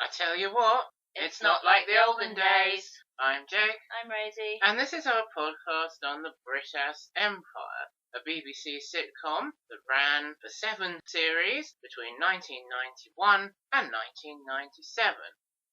I tell you what, it's not like the olden days. I'm Jake. I'm Rosie. And this is our podcast on the Brittas Empire, a BBC sitcom that ran for 7 series between 1991 and 1997.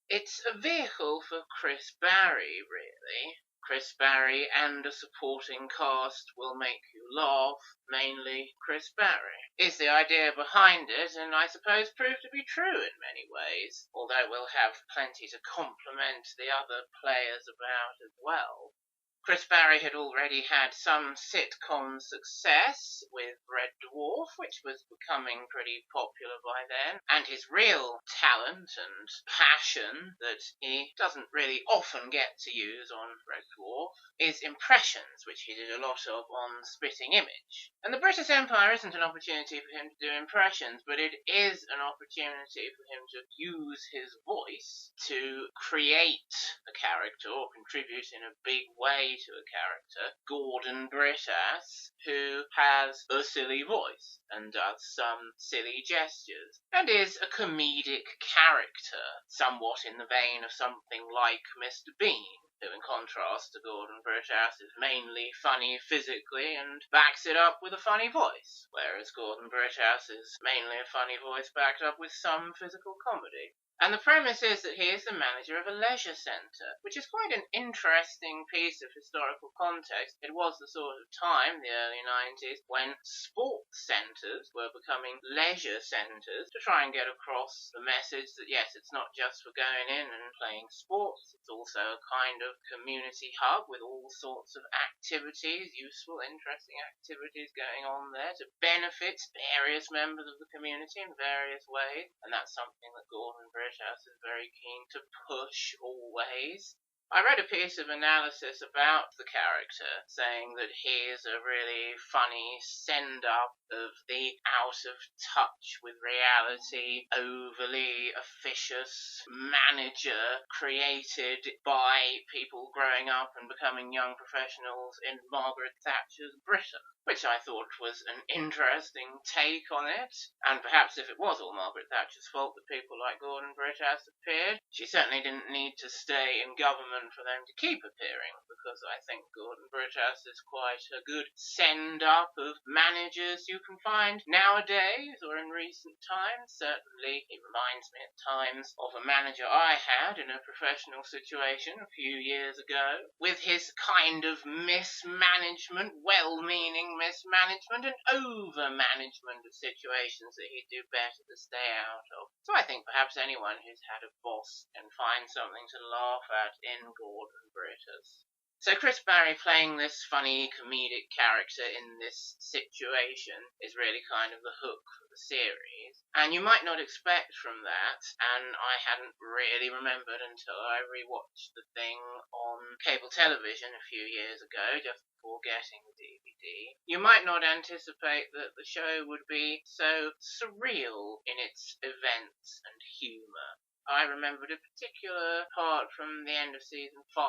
It's a vehicle for Chris Barry, really. Chris Barry and a supporting cast will make you laugh, mainly Chris Barry, is the idea behind it, and I suppose proved to be true in many ways, although we'll have plenty to compliment the other players about as well. Chris Barry had already had some sitcom success with Red Dwarf, which was becoming pretty popular by then, and his real talent and passion that he doesn't really often get to use on Red Dwarf is impressions, which he did a lot of on Spitting Image. And the Brittas Empire isn't an opportunity for him to do impressions, but it is an opportunity for him to use his voice to create a character or contribute in a big way to a character, Gordon Brittas, who has a silly voice and does some silly gestures, and is a comedic character, somewhat in the vein of something like Mr. Bean, who in contrast to Gordon Brittas is mainly funny physically and backs it up with a funny voice, whereas Gordon Brittas is mainly a funny voice backed up with some physical comedy. And the premise is that he is the manager of a leisure centre, which is quite an interesting piece of historical context. It was the sort of time, the early 90s, when sports centres were becoming leisure centres to try and get across the message that, yes, it's not just for going in and playing sports, it's also a kind of community hub with all sorts of activities, useful, interesting activities going on there to benefit various members of the community in various ways, and that's something that Gordon Brittas is very keen to push always. I read a piece of analysis about the character, saying that he is a really funny send-up of the out-of-touch with reality, overly officious manager created by people growing up and becoming young professionals in Margaret Thatcher's Britain, which I thought was an interesting take on it. And perhaps if it was all Margaret Thatcher's fault that people like Gordon Brittas appeared, she certainly didn't need to stay in government for them to keep appearing, because I think Gordon Brittas is quite a good send-up of managers you can find nowadays or in recent times. Certainly he reminds me at times of a manager I had in a professional situation a few years ago, with his kind of mismanagement, well-meaning mismanagement and over-management of situations that he'd do better to stay out of. So I think perhaps anyone who's had a boss can find something to laugh at in Gordon Brittas. So Chris Barry playing this funny comedic character in this situation is really kind of the hook for the series. And you might not expect from that, and I hadn't really remembered until I rewatched the thing on cable television a few years ago, just before getting the DVD. You might not anticipate that the show would be so surreal in its events and humour. I remembered a particular part from the end of season 5,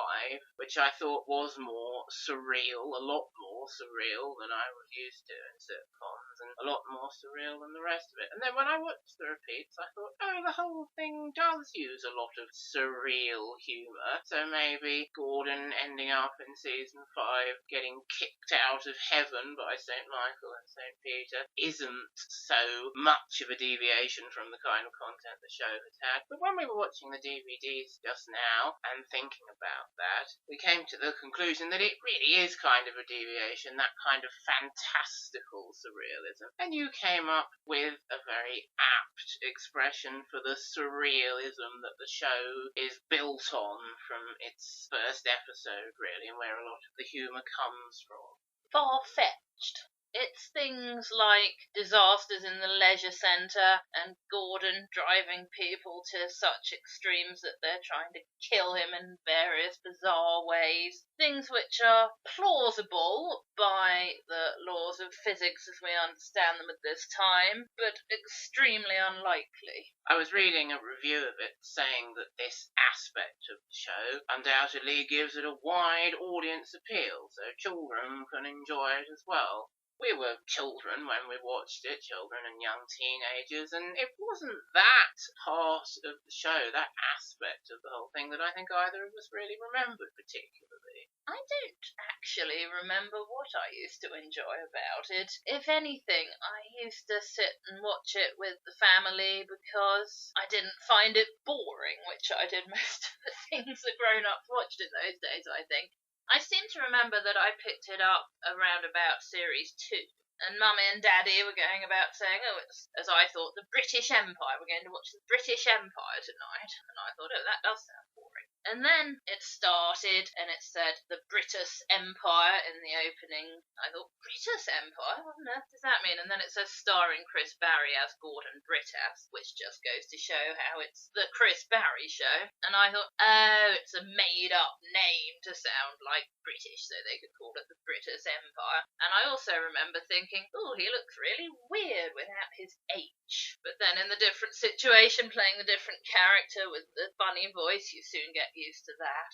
which I thought was more surreal, a lot more surreal than I was used to in sitcoms, and a lot more surreal than the rest of it. And then when I watched the repeats, I thought, oh, the whole thing does use a lot of surreal humour, so maybe Gordon ending up in season 5 getting kicked out of heaven by St. Michael and St. Peter isn't so much of a deviation from the kind of content the show has had. But when we were watching the DVDs just now and thinking about that, we came to the conclusion that it really is kind of a deviation, that kind of fantastical surrealism. And you came up with a very apt expression for the surrealism that the show is built on from its first episode, really, and where a lot of the humour comes from. Far-fetched. It's things like disasters in the leisure centre and Gordon driving people to such extremes that they're trying to kill him in various bizarre ways. Things which are plausible by the laws of physics as we understand them at this time, but extremely unlikely. I was reading a review of it saying that this aspect of the show undoubtedly gives it a wide audience appeal, so children can enjoy it as well. We were children when we watched it, children and young teenagers, and it wasn't that part of the show, that aspect of the whole thing, that I think either of us really remembered particularly. I don't actually remember what I used to enjoy about it. If anything, I used to sit and watch it with the family because I didn't find it boring, which I did most of the things that grown-ups watched in those days, I think. I seem to remember that I picked it up around about series 2. And Mummy and Daddy were going about saying, oh, it's, as I thought, the British Empire. We're going to watch the British Empire tonight. And I thought, oh, that does sound boring. And then it started and it said the Brittas Empire in the opening. I thought, Brittas Empire? What on earth does that mean? And then it says starring Chris Barry as Gordon Brittas, which just goes to show how it's the Chris Barry show. And I thought, oh, it's a made-up name to sound like British, so they could call it the Brittas Empire. And I also remember thinking, oh, he looks really weird without his H. But then in the different situation, playing the different character with the funny voice, you soon get used to that.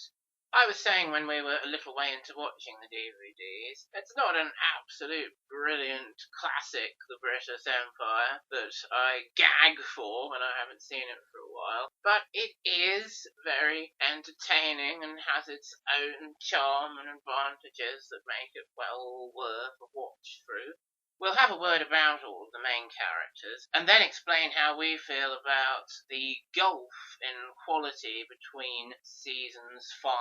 I was saying when we were a little way into watching the DVDs, it's not an absolute brilliant classic, The Brittas Empire, that I gag for when I haven't seen it for a while, but it is very entertaining and has its own charm and advantages that make it well worth a watch through. We'll have a word about all of the main characters, and then explain how we feel about the gulf in quality between seasons 5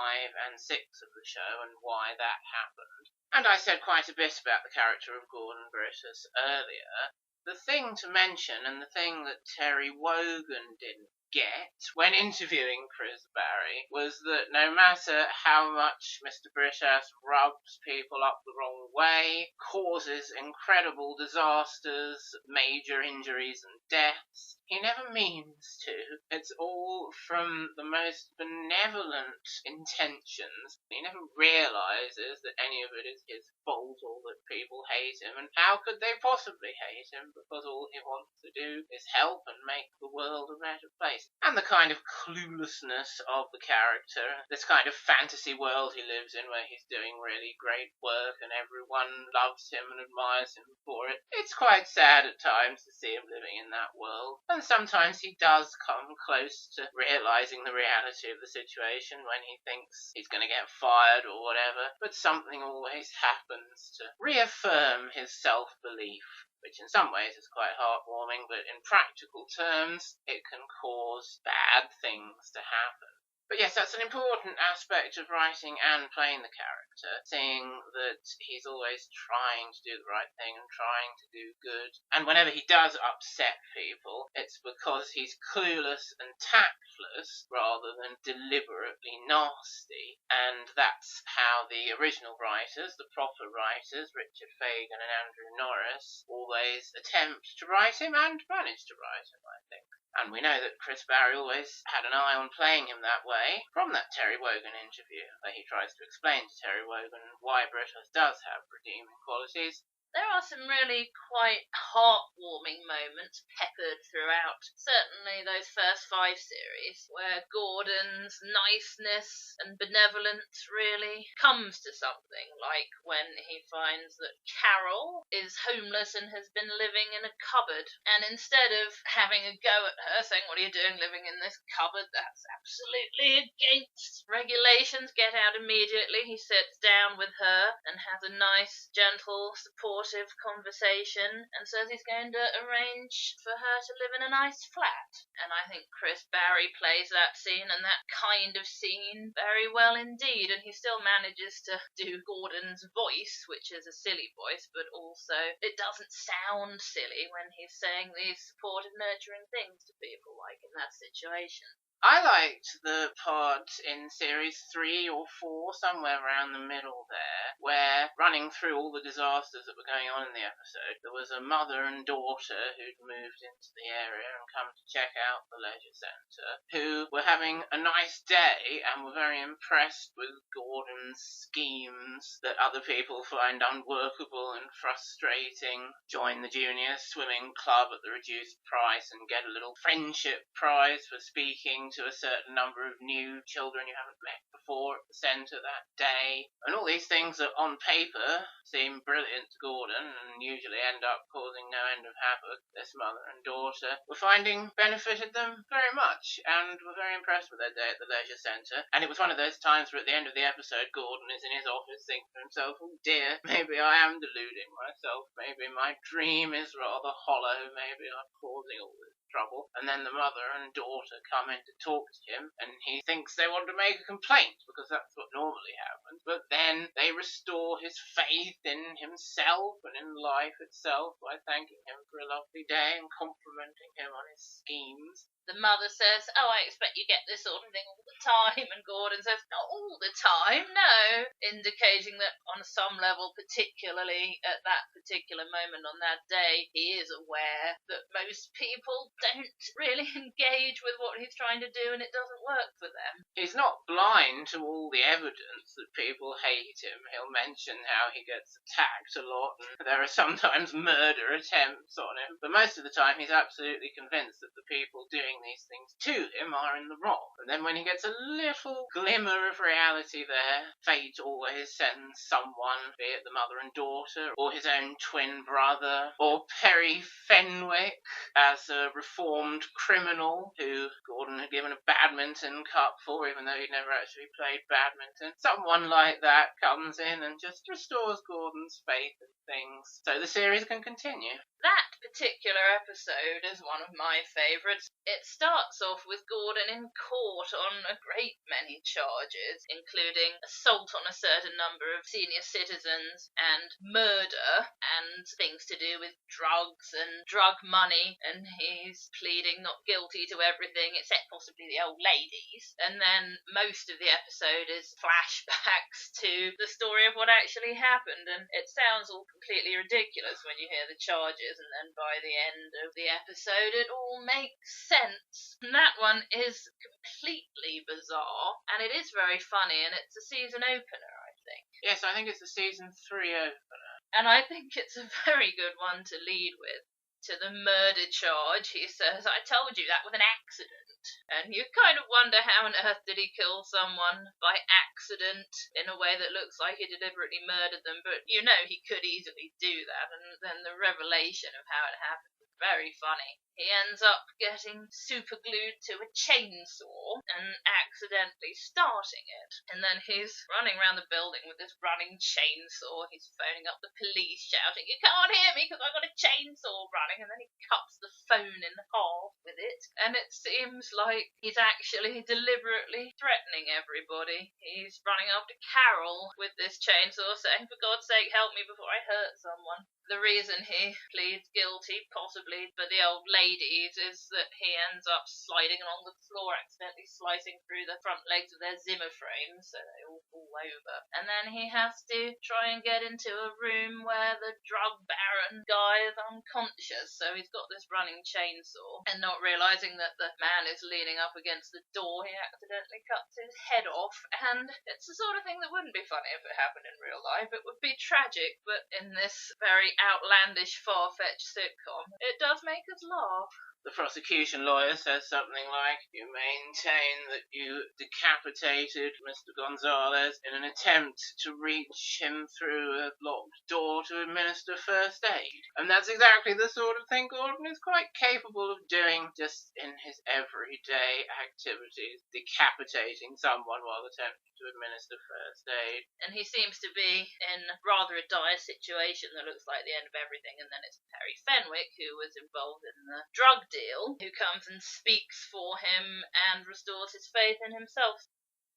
and 6 of the show, and why that happened. And I said quite a bit about the character of Gordon Brittas earlier. The thing to mention, and the thing that Terry Wogan didn't get when interviewing Chris Barry, was that no matter how much Mr. Brittas rubs people up the wrong way, causes incredible disasters, major injuries and deaths, he never means to. It's all from the most benevolent intentions. He never realises that any of it is his fault or that people hate him, and how could they possibly hate him, because all he wants to do is help and make the world a better place. And the kind of cluelessness of the character, this kind of fantasy world he lives in where he's doing really great work and everyone loves him and admires him for it. It's quite sad at times to see him living in that world. And sometimes he does come close to realising the reality of the situation when he thinks he's going to get fired or whatever. But something always happens to reaffirm his self-belief, which in some ways is quite heartwarming, but in practical terms, it can cause bad things to happen. But yes, that's an important aspect of writing and playing the character, seeing that he's always trying to do the right thing and trying to do good. And whenever he does upset people, it's because he's clueless and tactless rather than deliberately nasty. And that's how the original writers, the proper writers, Richard Fagan and Andrew Norris, always attempt to write him and manage to write him, I think. And we know that Chris Barry always had an eye on playing him that way from that Terry Wogan interview, where he tries to explain to Terry Wogan why Brittas does have redeeming qualities. There are some really quite heartwarming moments peppered throughout, certainly those first 5 series, where Gordon's niceness and benevolence really comes to something, like when he finds that Carol is homeless and has been living in a cupboard, and instead of having a go at her, saying, what are you doing living in this cupboard, that's absolutely against regulations, get out immediately, he sits down with her and has a nice, gentle, supportive conversation and says he's going to arrange for her to live in a nice flat. And I think Chris Barry plays that scene and that kind of scene very well indeed, and he still manages to do Gordon's voice, which is a silly voice, but also it doesn't sound silly when he's saying these supportive, nurturing things to people like in that situation. I liked the part in series 3 or 4, somewhere around the middle there, where, running through all the disasters that were going on in the episode, there was a mother and daughter who'd moved into the area and come to check out the leisure centre, who were having a nice day and were very impressed with Gordon's schemes that other people find unworkable and frustrating. Join the junior swimming club at the reduced price and get a little friendship prize for speaking talking to a certain number of new children you haven't met before at the centre that day. And all these things that on paper seem brilliant to Gordon and usually end up causing no end of havoc, this mother and daughter were finding benefited them very much and were very impressed with their day at the leisure centre. And it was one of those times where at the end of the episode Gordon is in his office thinking to himself, oh dear, maybe I am deluding myself, maybe my dream is rather hollow, maybe I'm causing all this trouble. And then the mother and daughter come in to talk to him, and he thinks they want to make a complaint because that's what normally happens. But then they restore his faith in himself and in life itself by thanking him for a lovely day and complimenting him on his schemes. The mother says, oh, I expect you get this sort of thing all the time. And Gordon says, not all the time, no. Indicating that on some level, particularly at that particular moment on that day, he is aware that most people don't really engage with what he's trying to do and it doesn't work for them. He's not blind to all the evidence that people hate him. He'll mention how he gets attacked a lot and there are sometimes murder attempts on him. But most of the time he's absolutely convinced that the people doing these things to him are in the wrong. And then when he gets a little glimmer of reality there, fate always sends someone, be it the mother and daughter, or his own twin brother, or Perry Fenwick as a reformed criminal who Gordon had given a badminton cup for, even though he'd never actually played badminton. Someone like that comes in and just restores Gordon's faith in things, so the series can continue. That particular episode is one of my favourites. It starts off with Gordon in court on a great many charges, including assault on a certain number of senior citizens and murder and things to do with drugs and drug money, and he's pleading not guilty to everything except possibly the old ladies. And then most of the episode is flashbacks to the story of what actually happened, and it sounds all completely ridiculous when you hear the charges, and then by the end of the episode it all makes sense. And that one is completely bizarre, and it is very funny, and it's a season opener, I think. Yes, I think it's the season 3 opener. And I think it's a very good one to lead with. To the murder charge, he says, I told you that was an accident. And you kind of wonder how on earth did he kill someone by accident in a way that looks like he deliberately murdered them, but you know he could easily do that, and then the revelation of how it happened is very funny. He ends up getting super glued to a chainsaw and accidentally starting it. And then he's running around the building with this running chainsaw. He's phoning up the police shouting, you can't hear me because I've got a chainsaw running. And then he cuts the phone in half with it. And it seems like he's actually deliberately threatening everybody. He's running after Carol with this chainsaw saying, for God's sake, help me before I hurt someone. The reason he pleads guilty, possibly for the old ladies, is that he ends up sliding along the floor, accidentally slicing through the front legs of their Zimmer frames, so they all fall over. And then he has to try and get into a room where the drug baron guy is unconscious, so he's got this running chainsaw, and not realising that the man is leaning up against the door, he accidentally cuts his head off. And it's the sort of thing that wouldn't be funny if it happened in real life. It would be tragic, but in this very outlandish, far-fetched sitcom, it does make us laugh. The prosecution lawyer says something like, you maintain that you decapitated Mr. Gonzalez in an attempt to reach him through a locked door to administer first aid. And that's exactly the sort of thing Gordon is quite capable of doing just in his everyday activities, decapitating someone while attempting to administer first aid. And he seems to be in rather a dire situation that looks like the end of everything, and then it's Perry Fenwick, who was involved in the drug deal, who comes and speaks for him and restores his faith in himself.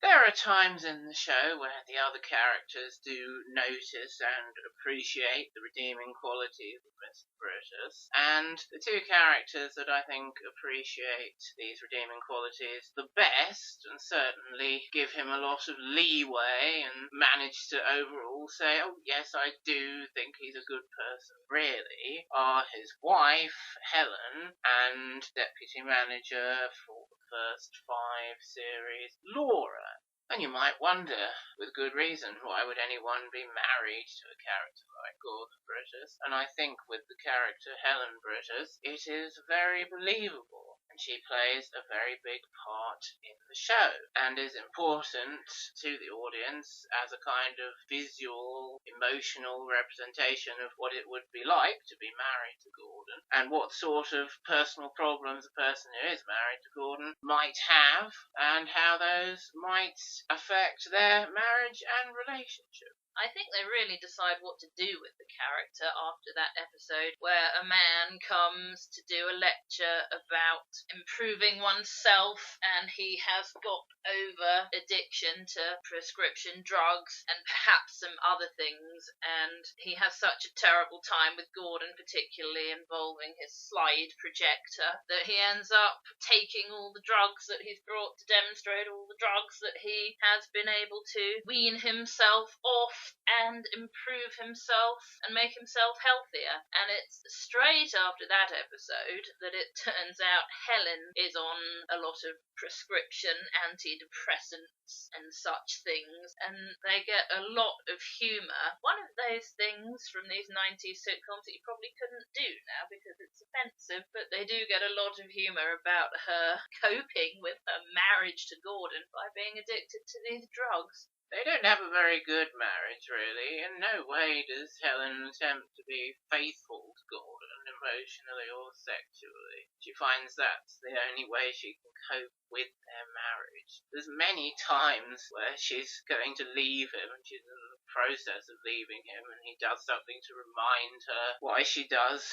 There are times in the show where the other characters do notice and appreciate the redeeming qualities of Mr. Brittas, and the two characters that I think appreciate these redeeming qualities the best, and certainly give him a lot of leeway and manage to overall say, oh yes, I do think he's a good person, really, are his wife, Helen, and deputy manager for the first 5 series, Laura. And you might wonder, with good reason, why would anyone be married to a character like Gordon Brittas? And I think with the character Helen Brittas, it is very believable. And she plays a very big part in the show and is important to the audience as a kind of visual, emotional representation of what it would be like to be married to Gordon and what sort of personal problems a person who is married to Gordon might have and how those might affect their marriage and relationship. I think they really decide what to do with the character after that episode where a man comes to do a lecture about improving oneself and he has got over addiction to prescription drugs and perhaps some other things, and he has such a terrible time with Gordon, particularly involving his slide projector, that he ends up taking all the drugs that he's brought to demonstrate all the drugs that he has been able to wean himself off and improve himself and make himself healthier. And it's straight after that episode that it turns out Helen is on a lot of prescription antidepressants and such things, and they get a lot of humour. One of those things from these 90s sitcoms that you probably couldn't do now because it's offensive, but they do get a lot of humour about her coping with her marriage to Gordon by being addicted to these drugs. They don't have a very good marriage, really. In no way does Helen attempt to be faithful to Gordon, emotionally or sexually. She finds that's the only way she can cope with their marriage. There's many times where she's going to leave him, and she's in the process of leaving him, and he does something to remind her why she does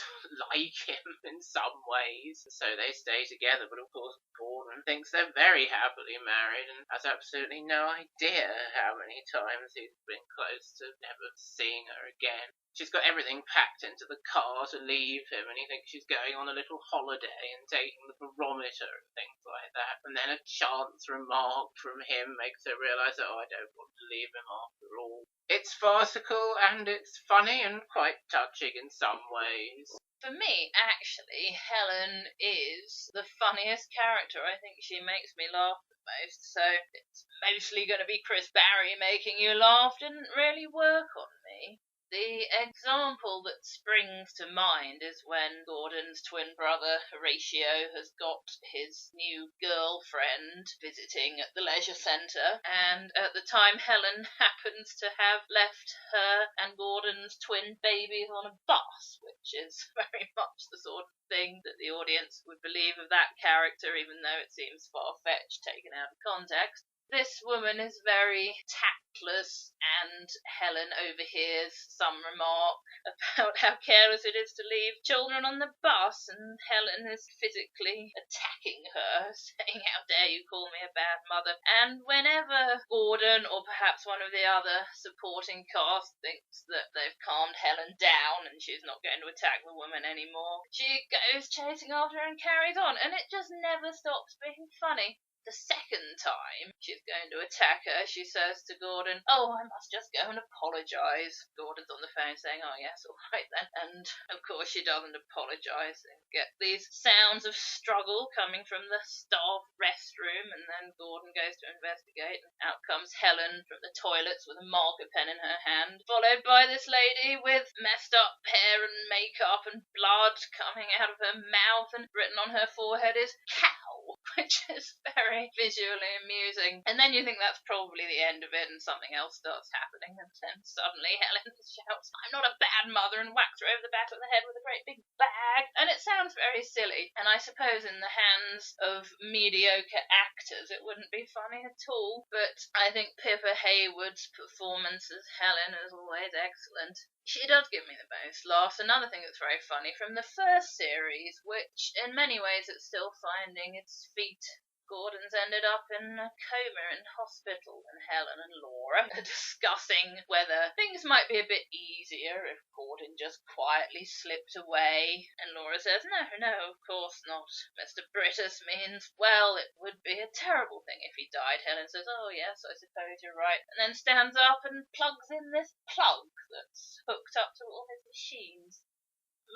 like him in some ways. So they stay together, but of course Gordon thinks they're very happily married and has absolutely no idea how many times he's been close to never seeing her again. She's got everything packed into the car to leave him, and he thinks she's going on a little holiday and taking the barometer and things like that. And then a chance remark from him makes her realise that, I don't want to leave him after all. It's farcical and it's funny and quite touching in some ways. For me, actually, Helen is the funniest character. I think she makes me laugh the most, so it's mostly going to be Chris Barry making you laugh didn't really work on me. The example that springs to mind is when Gordon's twin brother Horatio has got his new girlfriend visiting at the leisure centre, and at the time Helen happens to have left her and Gordon's twin babies on a bus, which is very much the sort of thing that the audience would believe of that character, even though it seems far-fetched taken out of context. This woman is very tactless, and Helen overhears some remark about how careless it is to leave children on the bus, and Helen is physically attacking her, saying, "How dare you call me a bad mother?" And whenever Gordon, or perhaps one of the other supporting cast, thinks that they've calmed Helen down and she's not going to attack the woman anymore, she goes chasing after her and carries on, and it just never stops being funny. The second time she's going to attack her, she says to Gordon, "Oh, I must just go and apologise." Gordon's on the phone saying, "Oh yes, all right then." And of course she doesn't apologise. They get these sounds of struggle coming from the staff restroom, and then Gordon goes to investigate, and out comes Helen from the toilets with a marker pen in her hand, followed by this lady with messed up hair and makeup and blood coming out of her mouth, and written on her forehead is "cow," which is very visually amusing. And then you think that's probably the end of it, and something else starts happening, and then suddenly Helen shouts, "I'm not a bad mother," and whacks her over the back of the head with a great big bag. And it sounds very silly, and I suppose in the hands of mediocre actors it wouldn't be funny at all, but I think Pippa Haywood's performance as Helen is always excellent. She does give me the most laughs. Another thing that's very funny from the first series, which in many ways it's still finding its feet, Gordon's ended up in a coma in hospital, and Helen and Laura are discussing whether things might be a bit easier if Gordon just quietly slipped away. And Laura says, No, of course not. Mr. Brittas means, well, it would be a terrible thing if he died. Helen says, "Oh yes, I suppose you're right," and then stands up and plugs in this plug that's hooked up to all his machines.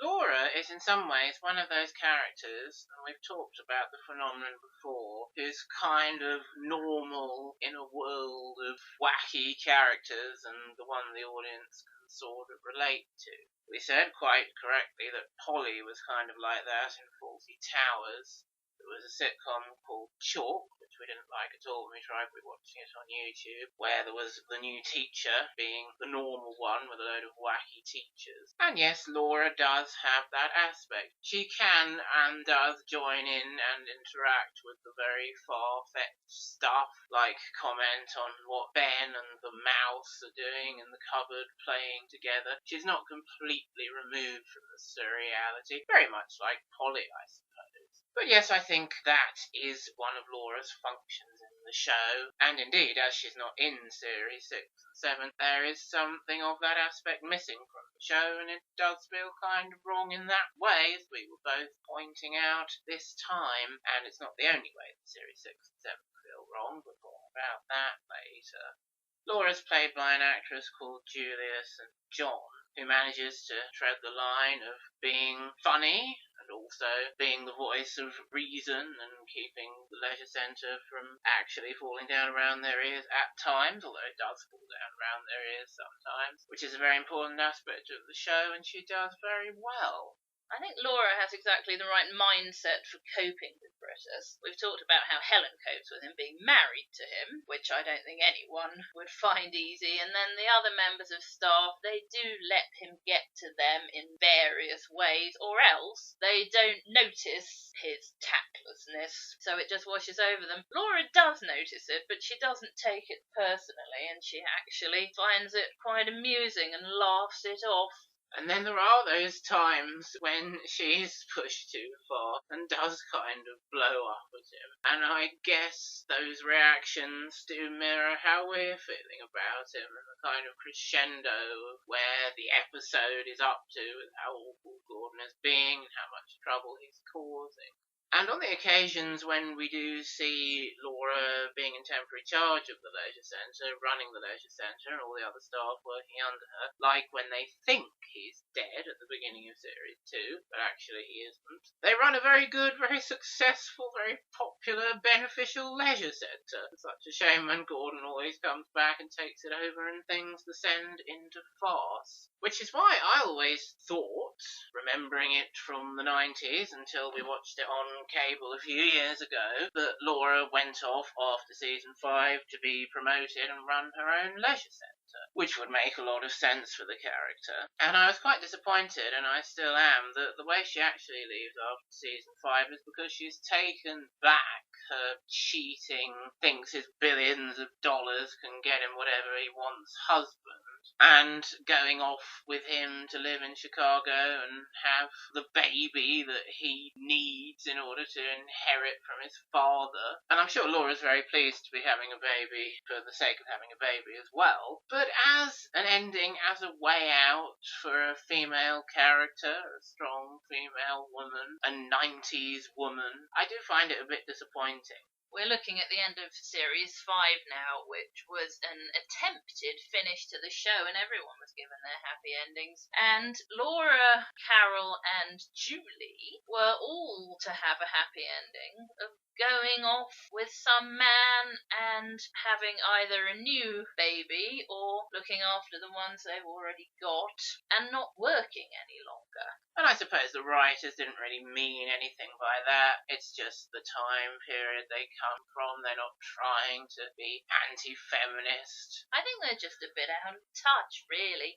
Laura is in some ways one of those characters, and we've talked about the phenomenon before, who's kind of normal in a world of wacky characters and the one the audience can sort of relate to. We said quite correctly that Polly was kind of like that in Fawlty Towers. There was a sitcom called Chalk, which we didn't like at all when we tried rewatching it on YouTube, where there was the new teacher being the normal one with a load of wacky teachers. And yes, Laura does have that aspect. She can and does join in and interact with the very far-fetched stuff, like comment on what Ben and the mouse are doing in the cupboard playing together. She's not completely removed from the surreality, very much like Polly, I suppose. But yes, I think that is one of Laura's functions in the show, and indeed, as she's not in series 6 and 7, there is something of that aspect missing from the show, and it does feel kind of wrong in that way, as we were both pointing out this time, and it's not the only way that series 6 and 7 feel wrong, but more about that later. Laura's played by an actress called Julia St. John, who manages to tread the line of being funny and also being the voice of reason and keeping the leisure centre from actually falling down around their ears at times, although it does fall down around their ears sometimes, which is a very important aspect of the show, and she does very well. I think Laura has exactly the right mindset for coping with Brittas. We've talked about how Helen copes with him being married to him, which I don't think anyone would find easy, and then the other members of staff, they do let him get to them in various ways, or else they don't notice his tactlessness, so it just washes over them. Laura does notice it, but she doesn't take it personally, and she actually finds it quite amusing and laughs it off. And then there are those times when she's pushed too far and does kind of blow up at him. And I guess those reactions do mirror how we're feeling about him and the kind of crescendo of where the episode is up to and how awful Gordon is being and how much trouble he's causing. And on the occasions when we do see Laura being in temporary charge of the leisure centre, running the leisure centre and all the other staff working under her, like when they think he's dead at the beginning of series 2, but actually he isn't, they run a very good, very successful, very popular, beneficial leisure centre. It's such a shame when Gordon always comes back and takes it over and things descend into farce. Which is why I always thought, remembering it from the 90s until we watched it on cable a few years ago, that Laura went off after season 5 to be promoted and run her own leisure centre, which would make a lot of sense for the character. And I was quite disappointed, and I still am, that the way she actually leaves after season 5 is because she's taken back her cheating, thinks his billions of dollars can get him whatever he wants husband, and going off with him to live in Chicago and have the baby that he needs in order to inherit from his father. And I'm sure Laura's very pleased to be having a baby for the sake of having a baby as well. But as an ending, as a way out for a female character, a strong female woman, a 90s woman, I do find it a bit disappointing. We're looking at the end of series 5 now, which was an attempted finish to the show, and everyone was given their happy endings. And Laura, Carol, and Julie were all to have a happy ending of going off with some man and having either a new baby or looking after the ones they've already got and not working any longer. And I suppose the writers didn't really mean anything by that. It's just the time period they come from. They're not trying to be anti-feminist. I think they're just a bit out of touch, really.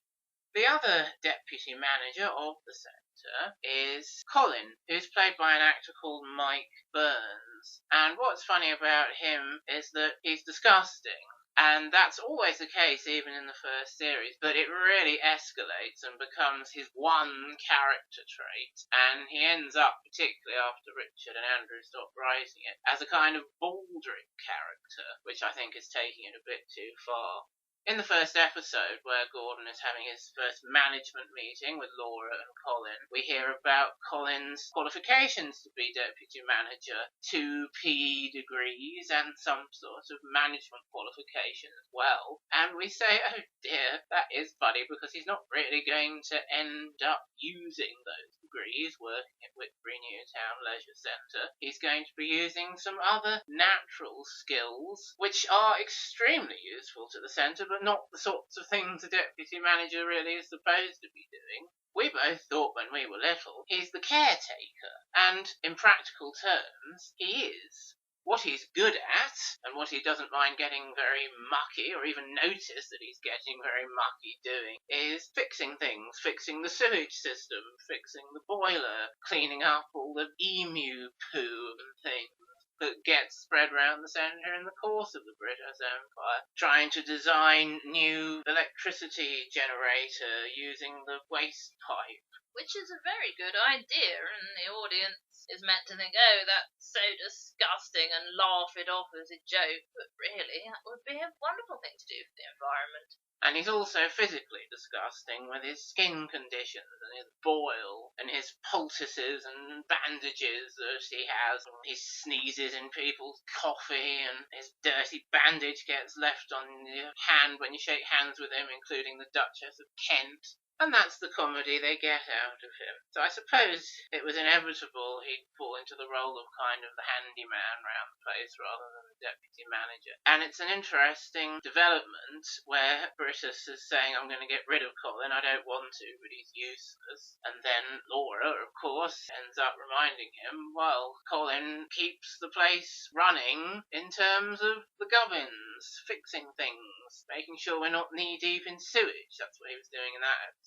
The other deputy manager of the centre is Colin, who's played by an actor called Mike Burns. And what's funny about him is that he's disgusting. And that's always the case, even in the first series, but it really escalates and becomes his one character trait, and he ends up, particularly after Richard and Andrew stop writing it, as a kind of baldric character, which I think is taking it a bit too far. In the first episode, where Gordon is having his first management meeting with Laura and Colin, we hear about Colin's qualifications to be deputy manager, 2 PE degrees and some sort of management qualification as well. And we say, oh dear, that is funny, because he's not really going to end up using those degrees working at Whitbury Newtown Leisure Centre. He's going to be using some other natural skills, which are extremely useful to the centre, but not the sorts of things a deputy manager really is supposed to be doing. We both thought when we were little he's the caretaker, and in practical terms he is. What he's good at, and what he doesn't mind getting very mucky, or even notice that he's getting very mucky doing, is fixing things, fixing the sewage system, fixing the boiler, cleaning up all the emu poo and things that gets spread around the centre in the course of the Brittas Empire, trying to design new electricity generator using the waste pipe. Which is a very good idea, and the audience is meant to think, oh, that's so disgusting, and laugh it off as a joke, but really, that would be a wonderful thing to do for the environment. And he's also physically disgusting with his skin conditions and his boil and his poultices and bandages that he has. He sneezes in people's coffee and his dirty bandage gets left on your hand when you shake hands with him, including the Duchess of Kent. And that's the comedy they get out of him. So I suppose it was inevitable he'd fall into the role of kind of the handyman round the place rather than the deputy manager. And it's an interesting development where Brittas is saying, I'm going to get rid of Colin, I don't want to, but he's useless. And then Laura, of course, ends up reminding him, well, Colin keeps the place running in terms of the gubbins, fixing things, making sure we're not knee-deep in sewage. That's what he was doing in that episode.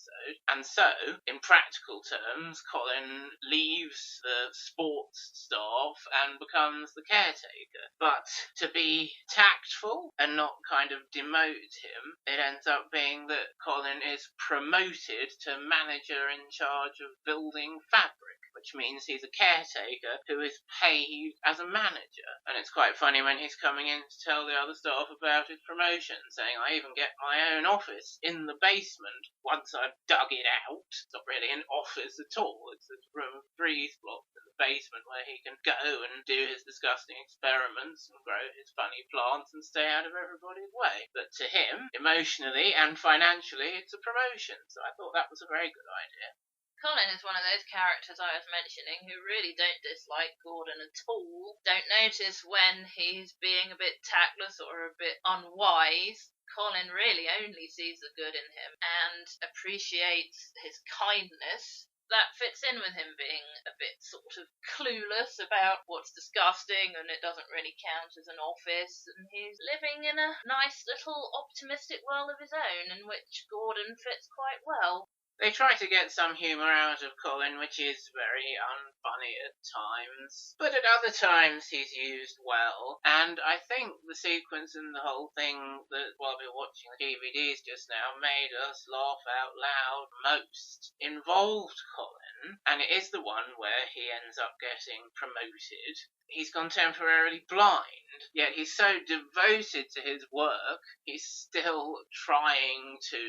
And so, in practical terms, Colin leaves the sports staff and becomes the caretaker. But to be tactful and not kind of demote him, it ends up being that Colin is promoted to manager in charge of building fabric, which means he's a caretaker who is paid as a manager. And it's quite funny when he's coming in to tell the other staff about his promotion, saying, I even get my own office in the basement once I've dug it out. It's not really an office at all. It's this room of breeze blocks in the basement where he can go and do his disgusting experiments and grow his funny plants and stay out of everybody's way. But to him, emotionally and financially, it's a promotion. So I thought that was a very good idea. Colin is one of those characters I was mentioning who really don't dislike Gordon at all, don't notice when he's being a bit tactless or a bit unwise. Colin really only sees the good in him and appreciates his kindness. That fits in with him being a bit sort of clueless about what's disgusting and it doesn't really count as an office, and he's living in a nice little optimistic world of his own in which Gordon fits quite well. They try to get some humour out of Colin, which is very unfunny at times, but at other times he's used well. And I think the sequence and the whole thing that, while we were watching the DVDs just now, made us laugh out loud most involved Colin, and it is the one where he ends up getting promoted. He's gone temporarily blind, yet he's so devoted to his work, he's still trying to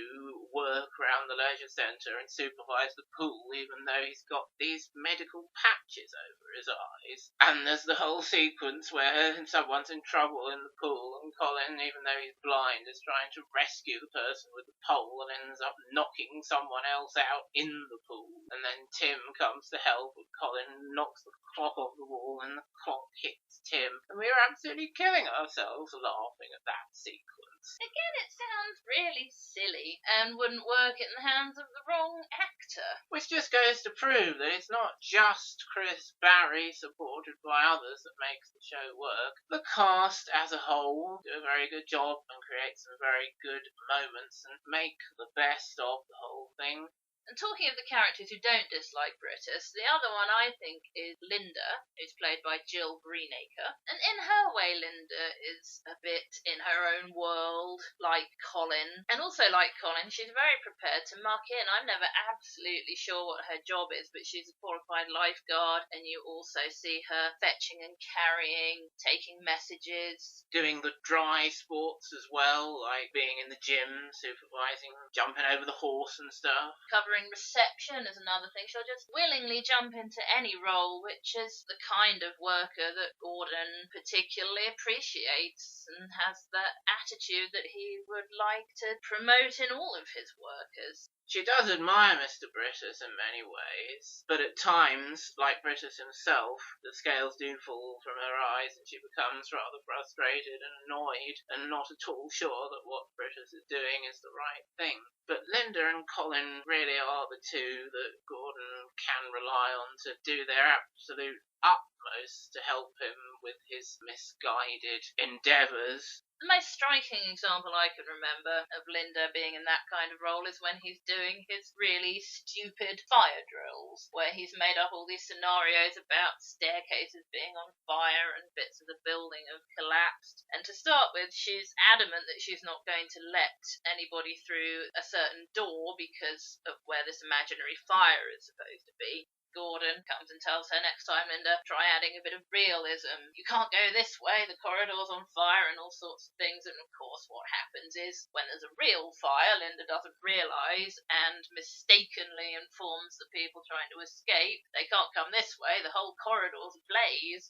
work around the leisure centre and supervise the pool, even though he's got these medical patches over his eyes. And there's the whole sequence where someone's in trouble in the pool, and Colin, even though he's blind, is trying to rescue the person with the pole and ends up knocking someone else out in the pool. And then Tim comes to help, and Colin knocks the clock off the wall, and the clock hits Tim. And we were absolutely killing ourselves laughing at that sequence. Again, it sounds really silly and wouldn't work in the hands of the wrong actor. Which just goes to prove that it's not just Chris Barry supported by others that makes the show work. The cast as a whole do a very good job and create some very good moments and make the best of the whole thing. And talking of the characters who don't dislike Brittas, the other one I think is Linda, who's played by Jill Greenacre. And in her way, Linda is a bit in her own world, like Colin. And also like Colin, she's very prepared to muck in. I'm never absolutely sure what her job is, but she's a qualified lifeguard, and you also see her fetching and carrying, taking messages. Doing the dry sports as well, like being in the gym, supervising, jumping over the horse and stuff. Covering reception is another thing. She'll just willingly jump into any role, which is the kind of worker that Gordon particularly appreciates and has that attitude that he would like to promote in all of his workers. She does admire Mr. Brittas in many ways, but at times, like Brittas himself, the scales do fall from her eyes and she becomes rather frustrated and annoyed and not at all sure that what Brittas is doing is the right thing. But Linda and Colin really are the two that Gordon can rely on to do their absolute utmost to help him with his misguided endeavours. The most striking example I could remember of Linda being in that kind of role is when he's doing his really stupid fire drills, where he's made up all these scenarios about staircases being on fire and bits of the building have collapsed. And to start with, she's adamant that she's not going to let anybody through a certain door because of where this imaginary fire is supposed to be. Gordon comes and tells her, next time, Linda, try adding a bit of realism. You can't go this way, the corridor's on fire, and all sorts of things. And of course, what happens is, when there's a real fire, Linda doesn't realise and mistakenly informs the people trying to escape they can't come this way, the whole corridor's ablaze.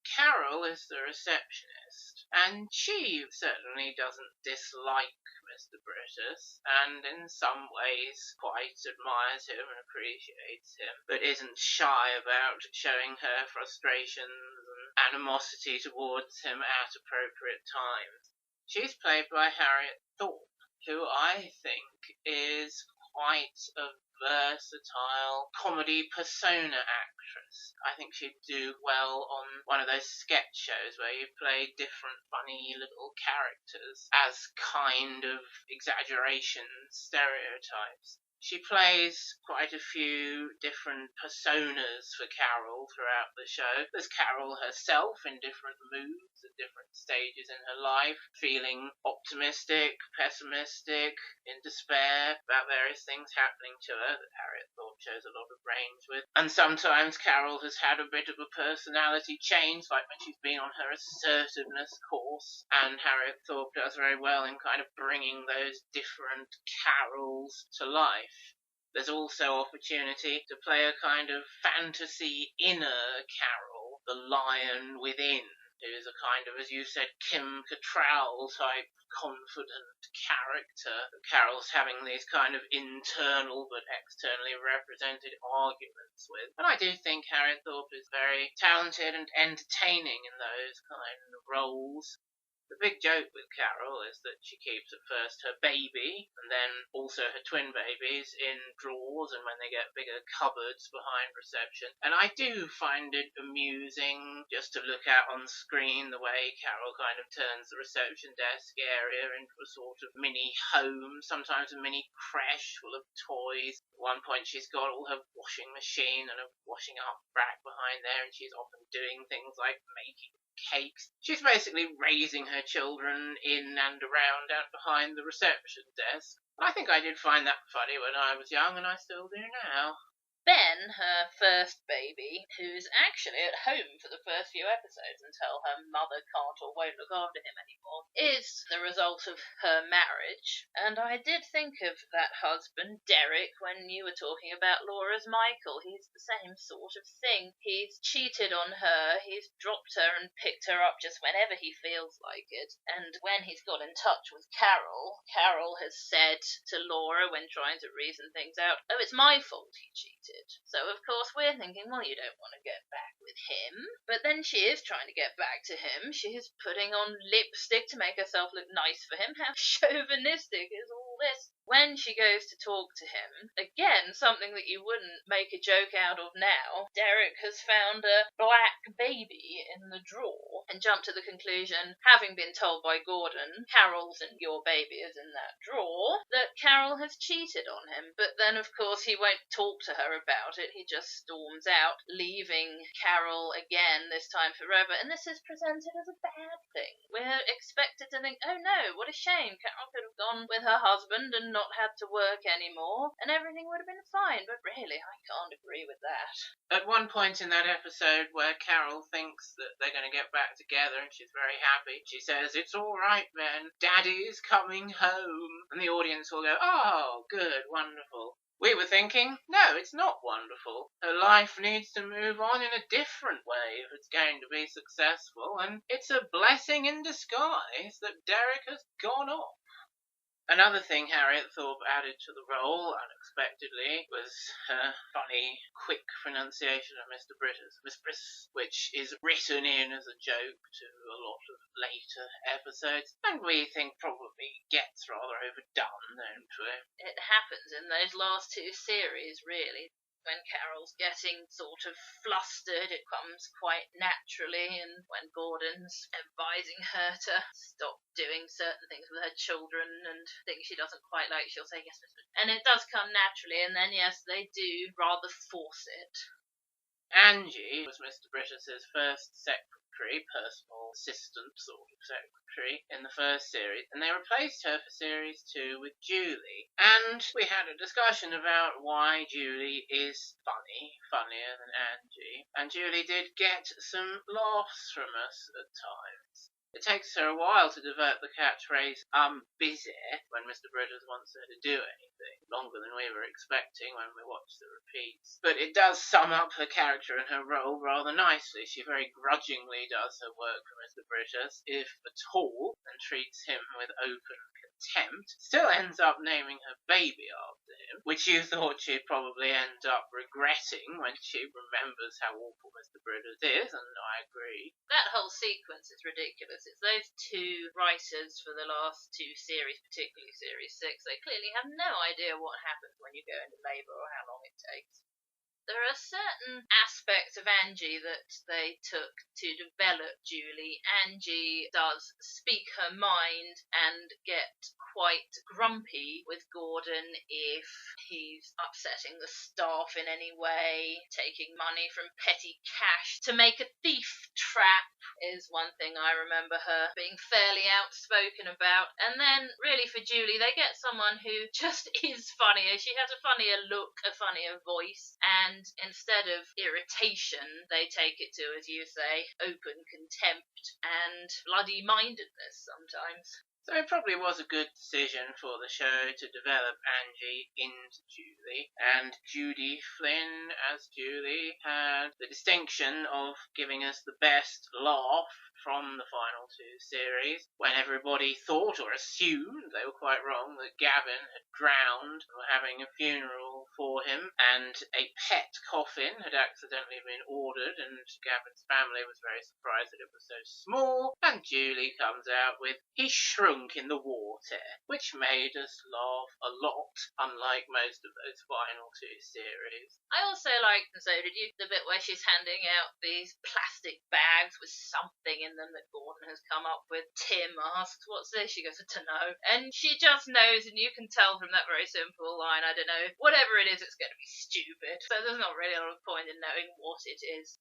Carol is the receptionist, and she certainly doesn't dislike Mr. Brittas, and in some ways quite admires him and appreciates him, but isn't shy about showing her frustrations and animosity towards him at appropriate times. She's played by Harriet Thorpe, who I think is quite a versatile comedy persona actress. I think she'd do well on one of those sketch shows where you play different funny little characters as kind of exaggeration stereotypes. She plays quite a few different personas for Carol throughout the show. There's Carol herself in different moods at different stages in her life, feeling optimistic, pessimistic, in despair about various things happening to her that Harriet Thorpe shows a lot of range with. And sometimes Carol has had a bit of a personality change, like when she's been on her assertiveness course, and Harriet Thorpe does very well in kind of bringing those different Carols to life. There's also opportunity to play a kind of fantasy inner Carol, the lion within, who's a kind of, as you said, Kim Cattrall type confident character. Carol's having these kind of internal but externally represented arguments with. And I do think Harriet Thorpe is very talented and entertaining in those kind of roles. The big joke with Carol is that she keeps at first her baby and then also her twin babies in drawers and when they get bigger cupboards behind reception. And I do find it amusing just to look at on screen the way Carol kind of turns the reception desk area into a sort of mini home, sometimes a mini creche full of toys. At one point she's got all her washing machine and a washing up rack behind there, and she's often doing things like making cakes. She's basically raising her children in and around and behind the reception desk. I think I did find that funny when I was young, and I still do now. Ben, her first baby, who's actually at home for the first few episodes until her mother can't or won't look after him anymore, is the result of her marriage. And I did think of that husband, Derek, when you were talking about Laura's Michael. He's the same sort of thing. He's cheated on her, he's dropped her and picked her up just whenever he feels like it. And when he's got in touch with Carol, Carol has said to Laura when trying to reason things out, "Oh, it's my fault he cheated." So, of course, we're thinking, well, you don't want to get back with him. But then she is trying to get back to him. She's putting on lipstick to make herself look nice for him. How chauvinistic is all this? When she goes to talk to him, again, something that you wouldn't make a joke out of now, Derek has found a black baby in the drawer and jumped to the conclusion, having been told by Gordon, Carol's and your baby is in that drawer, that Carol has cheated on him. But then, of course, he won't talk to her about it. He just storms out, leaving Carol again, this time forever. And this is presented as a bad thing. We're expected to think, oh no, what a shame. Carol could have gone with her husband and not had to work anymore, and everything would have been fine. But really, I can't agree with that. At one point in that episode where Carol thinks that they're going to get back together and she's very happy, she says, "It's all right, Ben. Daddy's coming home." And the audience will go, "Oh, good, wonderful." We were thinking, no, it's not wonderful. Her life needs to move on in a different way if it's going to be successful, and it's a blessing in disguise that Derek has gone off. Another thing Harriet Thorpe added to the role, unexpectedly, was her funny, quick pronunciation of Mr. Brittas, Miss Briss, which is written in as a joke to a lot of later episodes, and we think probably gets rather overdone, don't we? It happens in those last two series, really. When Carol's getting sort of flustered, it comes quite naturally, and when Gordon's advising her to stop doing certain things with her children and things she doesn't quite like, she'll say, yes, Mr. And it does come naturally, and then, yes, they do rather force it. Angie was Mr. Brittas's first secretary, personal assistant sort of secretary, in the first series, and they replaced her for series 2 with Julie. And we had a discussion about why Julie is funnier than Angie, and Julie did get some laughs from us at times. It takes her a while to develop the catchphrase, I'm busy, when Mr. Brittas wants her to do anything, longer than we were expecting when we watched the repeats. But it does sum up her character and her role rather nicely. She very grudgingly does her work for Mr. Brittas, if at all, and treats him with open contempt, still ends up naming her baby after him, which you thought she'd probably end up regretting when she remembers how awful Mr. Brittas is, and I agree. That whole sequence is ridiculous. It's those two writers for the last two series, particularly series 6, they clearly have no idea what happens when you go into labour or how long it takes. There are certain aspects of Angie that they took to develop Julie. Angie does speak her mind and get quite grumpy with Gordon if he's upsetting the staff in any way. Taking money from petty cash to make a thief trap is one thing I remember her being fairly outspoken about. And then, really, for Julie, they get someone who just is funnier. She has a funnier look, a funnier voice, and instead of irritation, they take it to, as you say, open contempt and bloody-mindedness sometimes. So it probably was a good decision for the show to develop Angie into Julie, and Judy Flynn as Julie had the distinction of giving us the best laugh from the final two series, when everybody thought or assumed, they were quite wrong, that Gavin had drowned and were having a funeral for him, and a pet coffin had accidentally been ordered, and Gavin's family was very surprised that it was so small, and Julie comes out with, he shrunk in the water, which made us laugh a lot, unlike most of those final two series. I also liked, and so did you, the bit where she's handing out these plastic bags with something in them that Gordon has come up with. Tim asks, what's this? She goes, I don't know. And she just knows, and you can tell from that very simple line, I don't know, whatever it is, it's going to be stupid. So there's not really a lot of point in knowing what it is.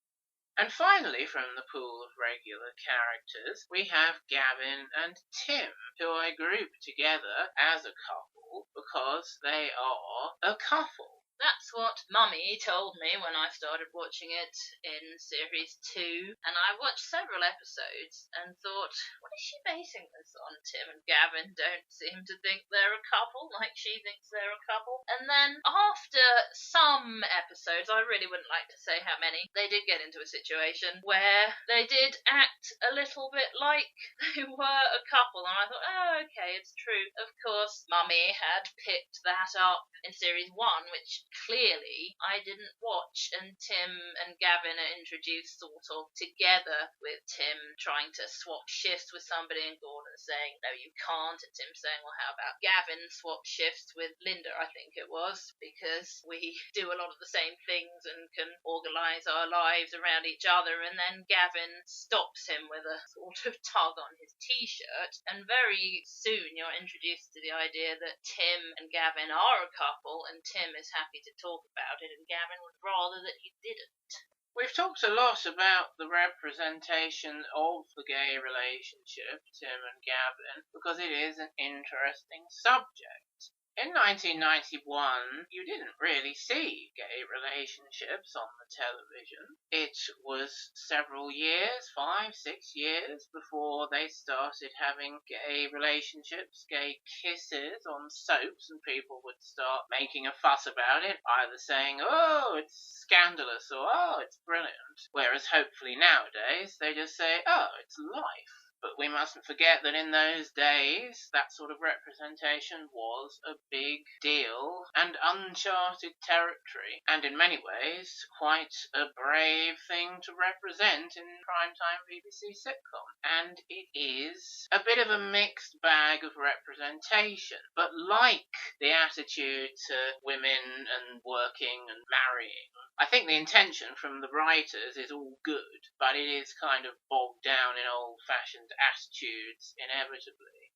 And finally, from the pool of regular characters, we have Gavin and Tim, who I group together as a couple because they are a couple. That's what Mummy told me when I started watching it in Series 2, and I watched several episodes and thought, what is she basing this on? Tim and Gavin don't seem to think they're a couple like she thinks they're a couple. And then after some episodes, I really wouldn't like to say how many, they did get into a situation where they did act a little bit like they were a couple, and I thought, oh, okay, it's true. Of course, Mummy had picked that up in Series 1, which clearly I didn't watch, and Tim and Gavin are introduced sort of together, with Tim trying to swap shifts with somebody and Gordon saying, no, you can't, and Tim saying, well, how about Gavin swap shifts with Linda, I think it was, because we do a lot of the same things and can organise our lives around each other, and then Gavin stops him with a sort of tug on his t-shirt, and very soon you're introduced to the idea that Tim and Gavin are a couple, and Tim is happy to talk about it, and Gavin would rather that he didn't. We've talked a lot about the representation of the gay relationship, Tim and Gavin, because it is an interesting subject. In 1991, you didn't really see gay relationships on the television. It was several years, 5, 6 years, before they started having gay relationships, gay kisses on soaps, and people would start making a fuss about it, either saying, oh, it's scandalous, or oh, it's brilliant. Whereas hopefully nowadays, they just say, oh, it's life. But we mustn't forget that in those days, that sort of representation was a big deal and uncharted territory, and in many ways quite a brave thing to represent in primetime BBC sitcom. And it is a bit of a mixed bag of representation, but like the attitude to women and working and marrying, I think the intention from the writers is all good, but it is kind of bogged down in old-fashioned attitudes inevitably.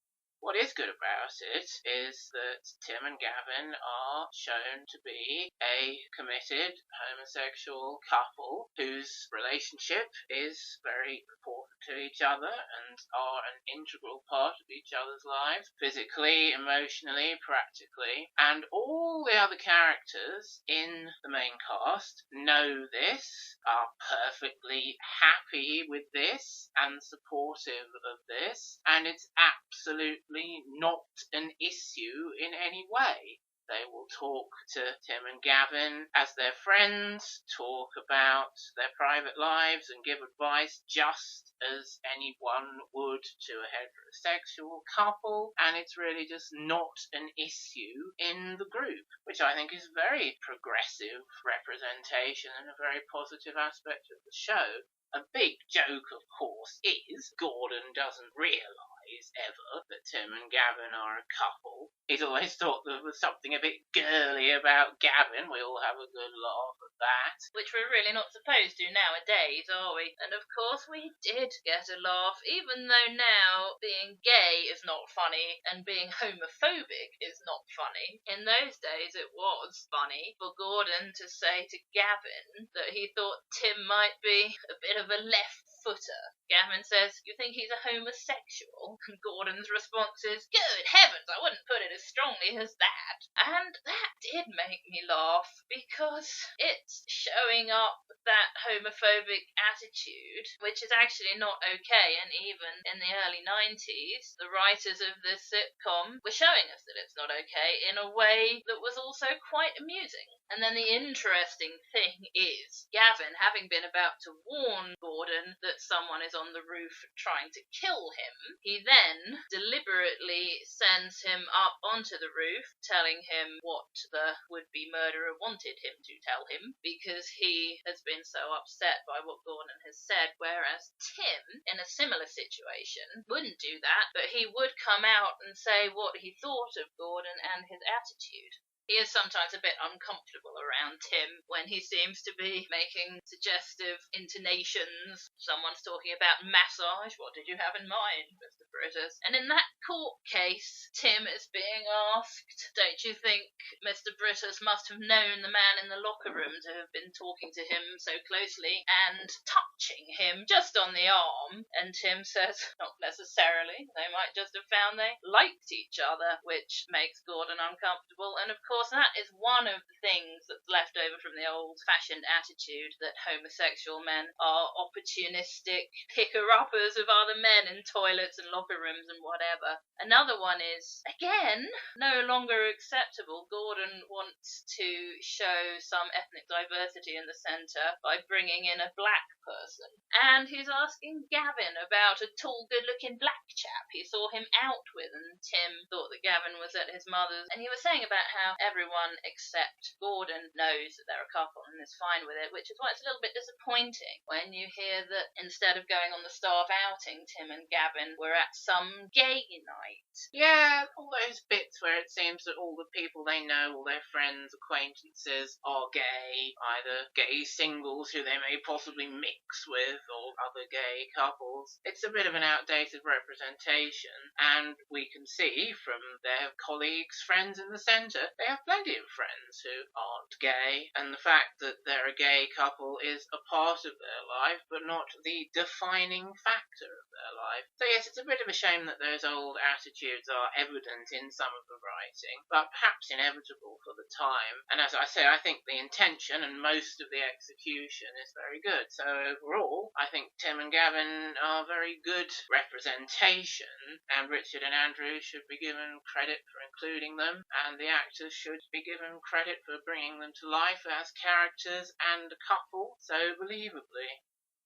What is good about it is that Tim and Gavin are shown to be a committed homosexual couple whose relationship is very important to each other and are an integral part of each other's lives, physically, emotionally, practically. And all the other characters in the main cast know this, are perfectly happy with this and supportive of this, and it's absolutely not an issue in any way. They will talk to Tim and Gavin as their friends, talk about their private lives and give advice just as anyone would to a heterosexual couple, and it's really just not an issue in the group, which I think is very progressive representation and a very positive aspect of the show. A big joke, of course, is Gordon doesn't realise ever that Tim and Gavin are a couple. He's always thought there was something a bit girly about Gavin. We all have a good laugh at that. Which we're really not supposed to nowadays, are we? And of course we did get a laugh, even though now being gay is not funny and being homophobic is not funny. In those days it was funny for Gordon to say to Gavin that he thought Tim might be a bit of a left footer. Gavin says, "You think he's a homosexual?" And Gordon's response is, "Good heavens, I wouldn't put it as strongly as that." And that did make me laugh, because it's showing up that homophobic attitude, which is actually not okay. And even in the early 90s, the writers of this sitcom were showing us that it's not okay in a way that was also quite amusing. And then the interesting thing is, Gavin, having been about to warn Gordon that someone is on the roof trying to kill him, he then deliberately sends him up onto the roof, telling him what the would-be murderer wanted him to tell him, because he has been so upset by what Gordon has said, whereas Tim, in a similar situation, wouldn't do that, but he would come out and say what he thought of Gordon and his attitude. He is sometimes a bit uncomfortable around Tim when he seems to be making suggestive intonations. Someone's talking about massage. What did you have in mind, Mr. Brittas? And in that court case, Tim is being asked, don't you think Mr. Brittas must have known the man in the locker room to have been talking to him so closely and touching him just on the arm? And Tim says, not necessarily. They might just have found they liked each other, which makes Gordon uncomfortable. And of course, that is one of the things that's left over from the old-fashioned attitude that homosexual men are opportunistic picker-uppers of other men in toilets and locker rooms and whatever. Another one is, again, no longer acceptable. Gordon wants to show some ethnic diversity in the centre by bringing in a black person. And he's asking Gavin about a tall, good-looking black chap he saw him out with, and Tim thought that Gavin was at his mother's. And he was saying about how everyone except Gordon knows that they're a couple and is fine with it, which is why it's a little bit disappointing when you hear that instead of going on the staff outing, Tim and Gavin were at some gay night. Yeah, all those bits where it seems that all the people they know, all their friends, acquaintances, are gay, either gay singles who they may possibly mix with, or other gay couples. It's a bit of an outdated representation, and we can see from their colleagues, friends in the centre, they have plenty of friends who aren't gay, and the fact that they're a gay couple is a part of their life, but not the defining factor of their life. So yes, it's a bit of a shame that those old attitudes are evident in some of the writing, but perhaps inevitable for the time. And as I say, I think the intention and most of the execution is very good. So overall, I think Tim and Gavin are very good representation, and Richard and Andrew should be given credit for including them, and the actors should be given credit for bringing them to life as characters and a couple so believably.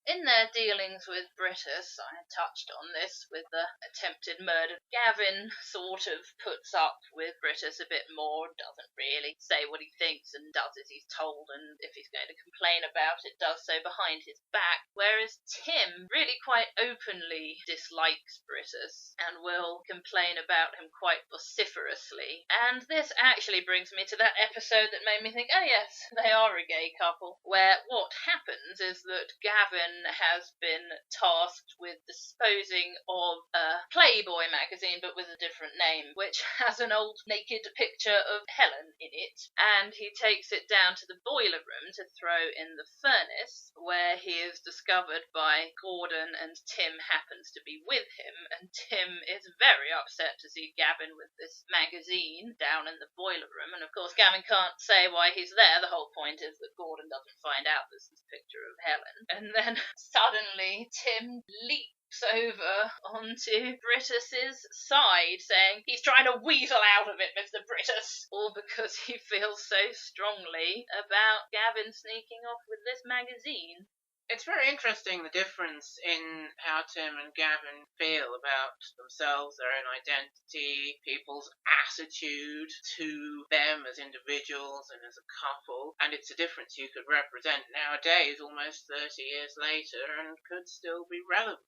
In their dealings with Brittas, I touched on this with the attempted murder. Gavin sort of puts up with Brittas a bit more, doesn't really say what he thinks and does as he's told, and if he's going to complain about it, does so behind his back, whereas Tim really quite openly dislikes Brittas and will complain about him quite vociferously. And this actually brings me to that episode that made me think, oh yes, they are a gay couple, where what happens is that Gavin has been tasked with disposing of a Playboy magazine, but with a different name, which has an old naked picture of Helen in it, and he takes it down to the boiler room to throw in the furnace, where he is discovered by Gordon, and Tim happens to be with him, and Tim is very upset to see Gavin with this magazine down in the boiler room, and of course Gavin can't say why he's there. The whole point is that Gordon doesn't find out this is a picture of Helen, and then suddenly Tim leaps over onto Brittas's side, saying he's trying to weasel out of it, Mr. Brittas, all because he feels so strongly about Gavin sneaking off with this magazine. It's very interesting, the difference in how Tim and Gavin feel about themselves, their own identity, people's attitude to them as individuals and as a couple. And it's a difference you could represent nowadays, almost 30 years later, and could still be relevant.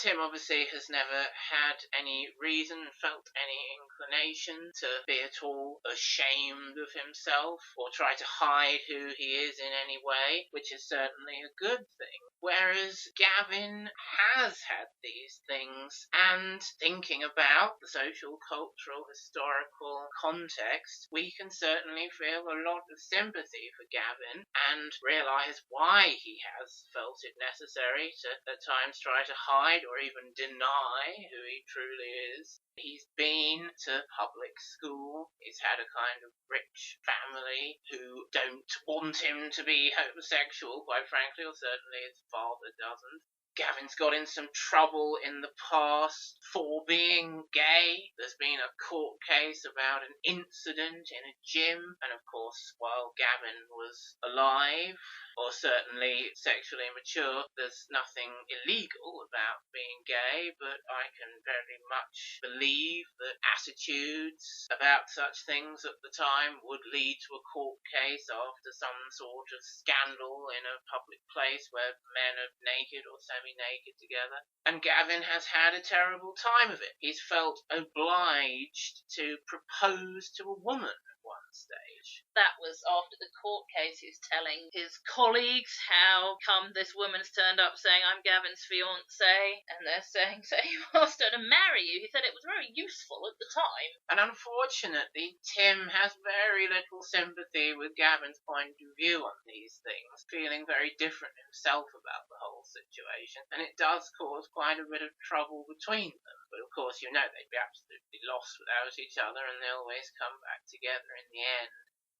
Tim obviously has never had any reason, felt any inclination to be at all ashamed of himself or try to hide who he is in any way, which is certainly a good thing. Whereas Gavin has had these things, and thinking about the social, cultural, historical context, we can certainly feel a lot of sympathy for Gavin and realise why he has felt it necessary to at times try to hide or even deny who he truly is. He's been to public school. He's had a kind of rich family who don't want him to be homosexual, quite frankly, or certainly his father doesn't. Gavin's got in some trouble in the past for being gay. There's been a court case about an incident in a gym, and of course, while Gavin was alive, or certainly sexually mature, there's nothing illegal about being gay, but I can very much believe that attitudes about such things at the time would lead to a court case after some sort of scandal in a public place where men are naked or semi-naked together. And Gavin has had a terrible time of it. He's felt obliged to propose to a woman at one stage. That was after the court case. He's telling his colleagues how come this woman's turned up saying, I'm Gavin's fiancé, and they're saying, so he asked her to marry you. He said it was very useful at the time. And unfortunately, Tim has very little sympathy with Gavin's point of view on these things, feeling very different himself about the whole situation, and it does cause quite a bit of trouble between them. But of course, you know they'd be absolutely lost without each other, and they always come back together in the end.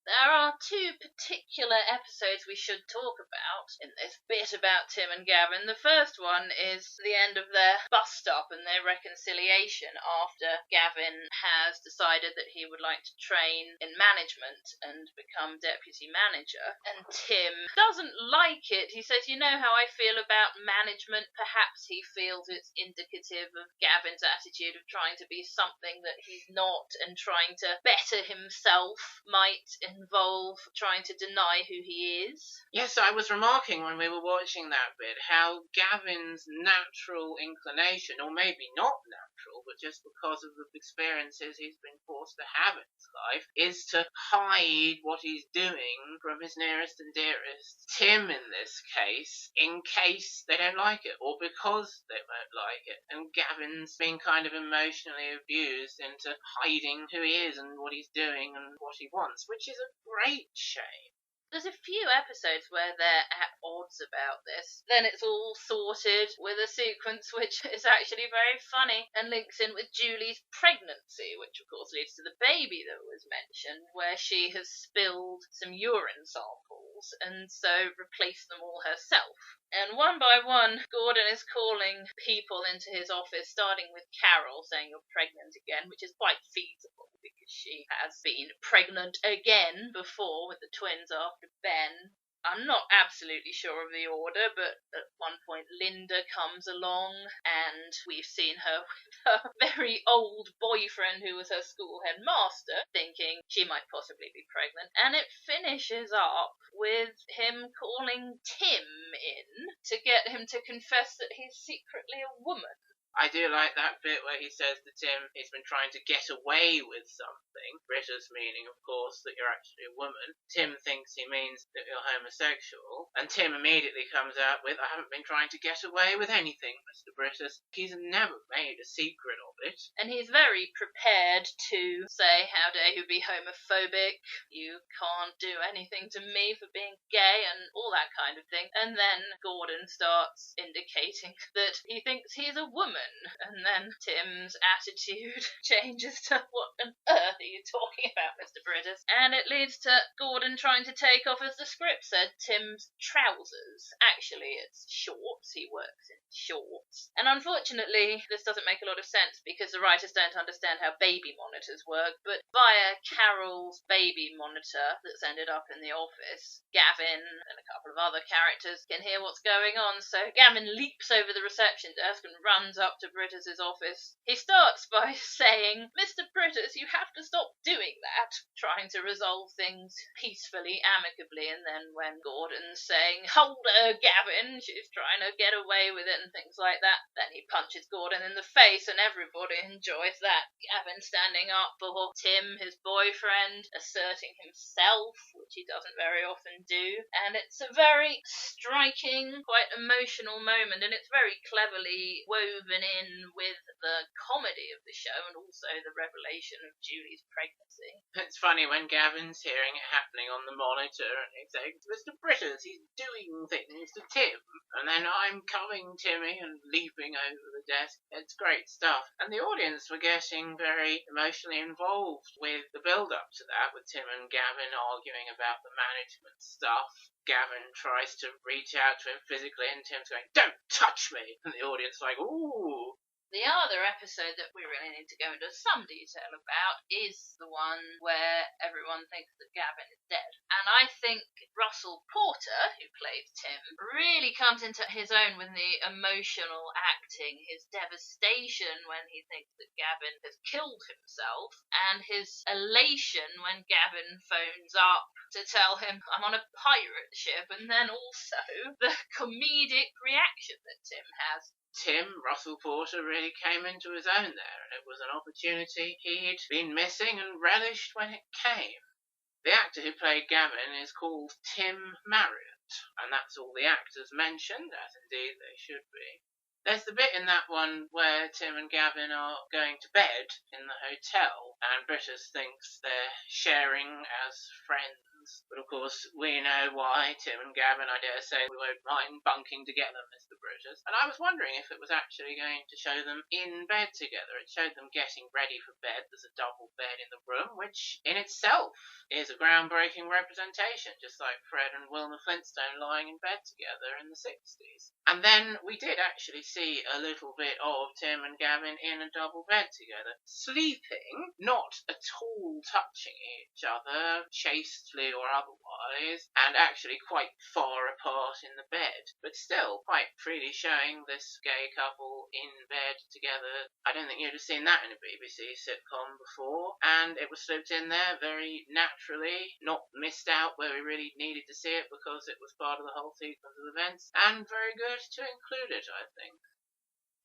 There are two particular episodes we should talk about in this bit about Tim and Gavin. The first one is the end of their bust-up and their reconciliation after Gavin has decided that he would like to train in management and become deputy manager. And Tim doesn't like it. He says, you know how I feel about management. Perhaps he feels it's indicative of Gavin's attitude of trying to be something that he's not, and trying to better himself might involve trying to deny who he is. Yes, I was remarking when we were watching that bit how Gavin's natural inclination, or maybe not natural, but just because of the experiences he's been forced to have in his life, is to hide what he's doing from his nearest and dearest. Tim, in this case, in case they don't like it, or because they won't like it. And Gavin's been kind of emotionally abused into hiding who he is and what he's doing and what he wants, which is a great shame. There's a few episodes where they're at odds about this. Then it's all sorted with a sequence which is actually very funny and links in with Julie's pregnancy, which of course leads to the baby that was mentioned, where she has spilled some urine samples and so replaced them all herself. And one by one, Gordon is calling people into his office, starting with Carol, saying you're pregnant again, which is quite feasible because she has been pregnant again before with the twins after Ben. I'm not absolutely sure of the order, but at one point Linda comes along and we've seen her with her very old boyfriend who was her school headmaster, thinking she might possibly be pregnant. And it finishes up with him calling Tim in to get him to confess that he's secretly a woman. I do like that bit where he says to Tim he's been trying to get away with something. Brittas meaning, of course, that you're actually a woman. Tim thinks he means that you're homosexual. And Tim immediately comes out with, I haven't been trying to get away with anything, Mr. Brittas. He's never made a secret of it. And he's very prepared to say, how dare you be homophobic? You can't do anything to me for being gay and all that kind of thing. And then Gordon starts indicating that he thinks he's a woman. And then Tim's attitude changes to, what on earth are you talking about, Mr. Brittas? And it leads to Gordon trying to take off, as the script said, Tim's trousers. Actually, it's shorts. He works in shorts. And unfortunately, this doesn't make a lot of sense because the writers don't understand how baby monitors work, but via Carol's baby monitor that's ended up in the office, Gavin and a couple of other characters can hear what's going on. So Gavin leaps over the reception desk and runs up to Brittas's office. He starts by saying, Mr. Brittas, you have to stop doing that, trying to resolve things peacefully, amicably, and then when Gordon's saying, hold her, Gavin, she's trying to get away with it and things like that, then he punches Gordon in the face and everybody enjoys that. Gavin standing up for Tim, his boyfriend, asserting himself, which he doesn't very often do, and it's a very striking, quite emotional moment, and it's very cleverly woven in with the comedy of the show and also the revelation of Julie's pregnancy. It's funny when Gavin's hearing it happening on the monitor and he's saying, Mr. Brittas, he's doing things to Tim. And then I'm coming, Timmy, and leaping over the desk. It's great stuff. And the audience were getting very emotionally involved with the build-up to that, with Tim and Gavin arguing about the management stuff. Gavin tries to reach out to him physically and Tim's going, don't touch me! And the audience like, ooh. The other episode that we really need to go into some detail about is the one where everyone thinks that Gavin is dead. And I think Russell Porter, who plays Tim, really comes into his own with the emotional acting, his devastation when he thinks that Gavin has killed himself, and his elation when Gavin phones up to tell him, I'm on a pirate ship, and then also the comedic reaction that Tim has. Tim, Russell Porter, really came into his own there, and it was an opportunity he'd been missing and relished when it came. The actor who played Gavin is called Tim Marriott, and that's all the actors mentioned, as indeed they should be. There's the bit in that one where Tim and Gavin are going to bed in the hotel, and Brittas thinks they're sharing as friends. But of course, we know why Tim and Gavin, I dare say, we won't mind bunking together, Mr. Brittas. And I was wondering if it was actually going to show them in bed together. It showed them getting ready for bed. There's a double bed in the room, which in itself is a groundbreaking representation, just like Fred and Wilma Flintstone lying in bed together in the 60s. And then we did actually see a little bit of Tim and Gavin in a double bed together, sleeping, not at all touching each other, chastely or otherwise, and actually quite far apart in the bed, but still quite freely showing this gay couple in bed together. I don't think you'd have seen that in a BBC sitcom before, and it was slipped in there very naturally, not missed out where we really needed to see it because it was part of the whole sequence of events, and very good to include it, I think.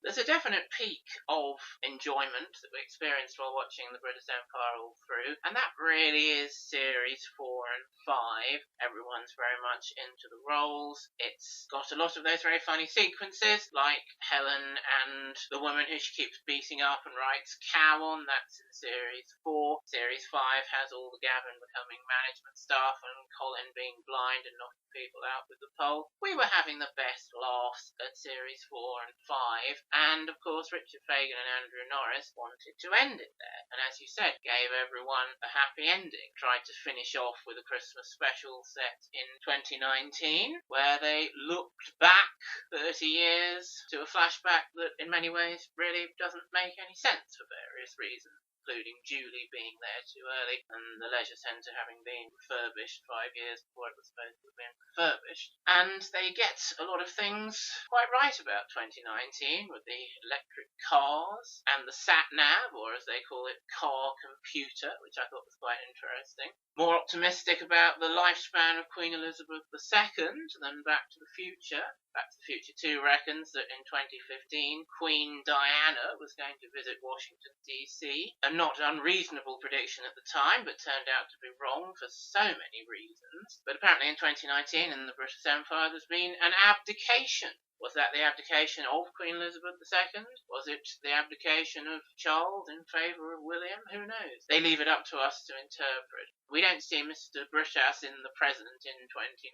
There's a definite peak of enjoyment that we experienced while watching the Brittas Empire all through, and that really is series 4 and 5. Everyone's very much into the roles. It's got a lot of those very funny sequences, like Helen and the woman who she keeps beating up and writes cow on. That's in series 4. Series 5 has all the Gavin becoming management staff and Colin being blind and knocking people out with the pole. We were having the best laughs at series 4 and 5. And, of course, Richard Fagan and Andrew Norris wanted to end it there. And as you said, gave everyone a happy ending. Tried to finish off with a Christmas special set in 2019, where they looked back 30 years to a flashback that, in many ways, really doesn't make any sense for various reasons. including Julie being there too early, and the leisure centre having been refurbished 5 years before it was supposed to have been refurbished. And they get a lot of things quite right about 2019 with the electric cars and the sat-nav, or as they call it, car computer, which I thought was quite interesting. More optimistic about the lifespan of Queen Elizabeth II than Back to the Future. Back to the Future 2 reckons that in 2015 Queen Diana was going to visit Washington DC. A not unreasonable prediction at the time, but turned out to be wrong for so many reasons. But apparently in 2019 in the Brittas Empire there's been an abdication. Was that the abdication of Queen Elizabeth II? Was it the abdication of Charles in favour of William? Who knows? They leave it up to us to interpret. We don't see Mr. Brittas in the present in 2019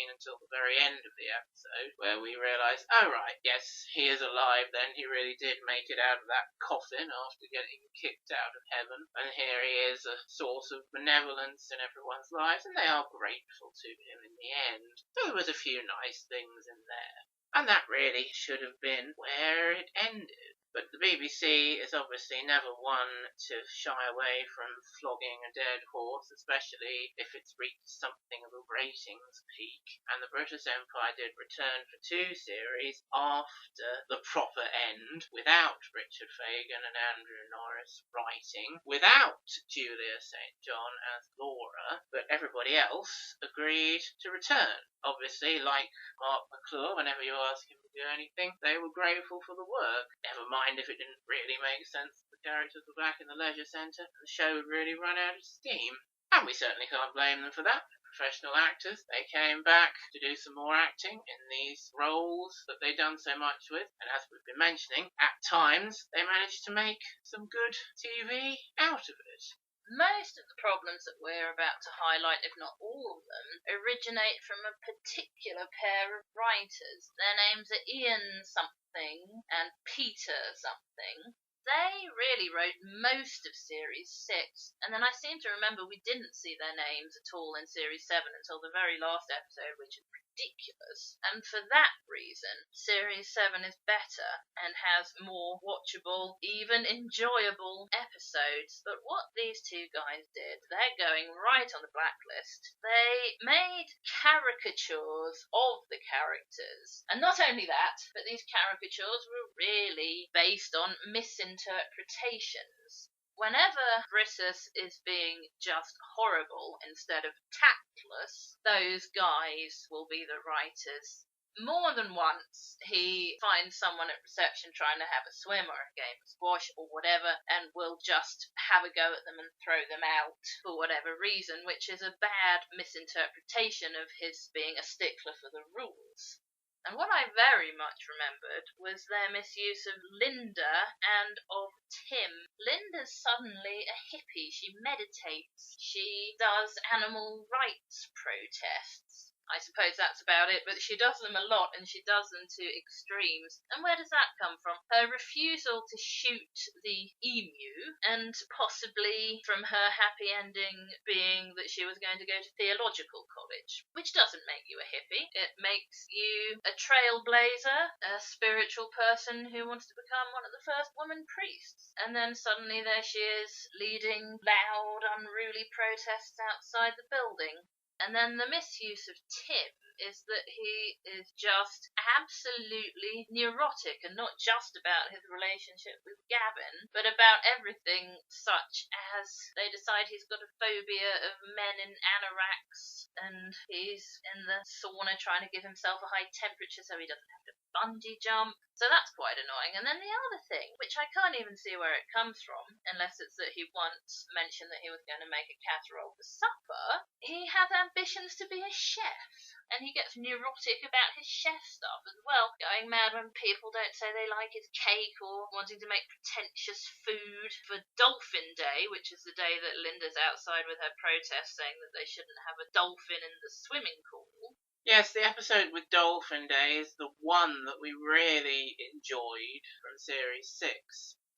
until the very end of the episode, where we realise, oh right, yes, he is alive then. He really did make it out of that coffin after getting kicked out of heaven. And here he is, a source of benevolence in everyone's lives, and they are grateful to him in the end. So there was a few nice things in there. And that really should have been where it ended. But the BBC is obviously never one to shy away from flogging a dead horse, especially if it's reached something of a ratings peak. And the Brittas Empire did return for 2 series after the proper end, without Richard Fagan and Andrew Norris writing, without Julia St. John as Laura, but everybody else agreed to return. Obviously, like Mark McClure, whenever you ask him to do anything, they were grateful for the work. Never mind if it didn't really make sense that the characters were back in the leisure centre, and the show would really run out of steam. And we certainly can't blame them for that. Professional actors, they came back to do some more acting in these roles that they'd done so much with, and as we've been mentioning, at times they managed to make some good TV out of it. Most of the problems that we're about to highlight, if not all of them, originate from a particular pair of writers. Their names are Ian something and Peter something. They really wrote most of Series 6, and then I seem to remember we didn't see their names at all in Series 7 until the very last episode, which is ridiculous. And for that reason, Series 7 is better and has more watchable, even enjoyable episodes. But what these two guys did, they're going right on the blacklist. They made caricatures of the characters. And not only that, but these caricatures were really based on misinterpretations. Whenever Brittas is being just horrible instead of tactless, those guys will be the writers. More than once, he finds someone at reception trying to have a swim or a game of squash or whatever, and will just have a go at them and throw them out for whatever reason, which is a bad misinterpretation of his being a stickler for the rules. And what I very much remembered was their misuse of Linda and of Tim. Linda's suddenly a hippie. She meditates. She does animal rights protests. I suppose that's about it, but she does them a lot, and she does them to extremes. And where does that come from? Her refusal to shoot the emu, and possibly from her happy ending being that she was going to go to theological college, which doesn't make you a hippie. It makes you a trailblazer, a spiritual person who wants to become one of the first woman priests. And then suddenly there she is, leading loud, unruly protests outside the building. And then the misuse of Tim is that he is just absolutely neurotic, and not just about his relationship with Gavin, but about everything, such as they decide he's got a phobia of men in anoraks, and he's in the sauna trying to give himself a high temperature so he doesn't have to bungee jump. So that's quite annoying. And then the other thing, which I can't even see where it comes from, unless it's that he once mentioned that he was going to make a casserole for supper, he has ambitions to be a chef. And he gets neurotic about his chef stuff as well, going mad when people don't say they like his cake or wanting to make pretentious food. For Dolphin Day, which is the day that Linda's outside with her protest saying that they shouldn't have a dolphin in the swimming pool. Yes, the episode with Dolphin Day is the one that we really enjoyed from Series 6.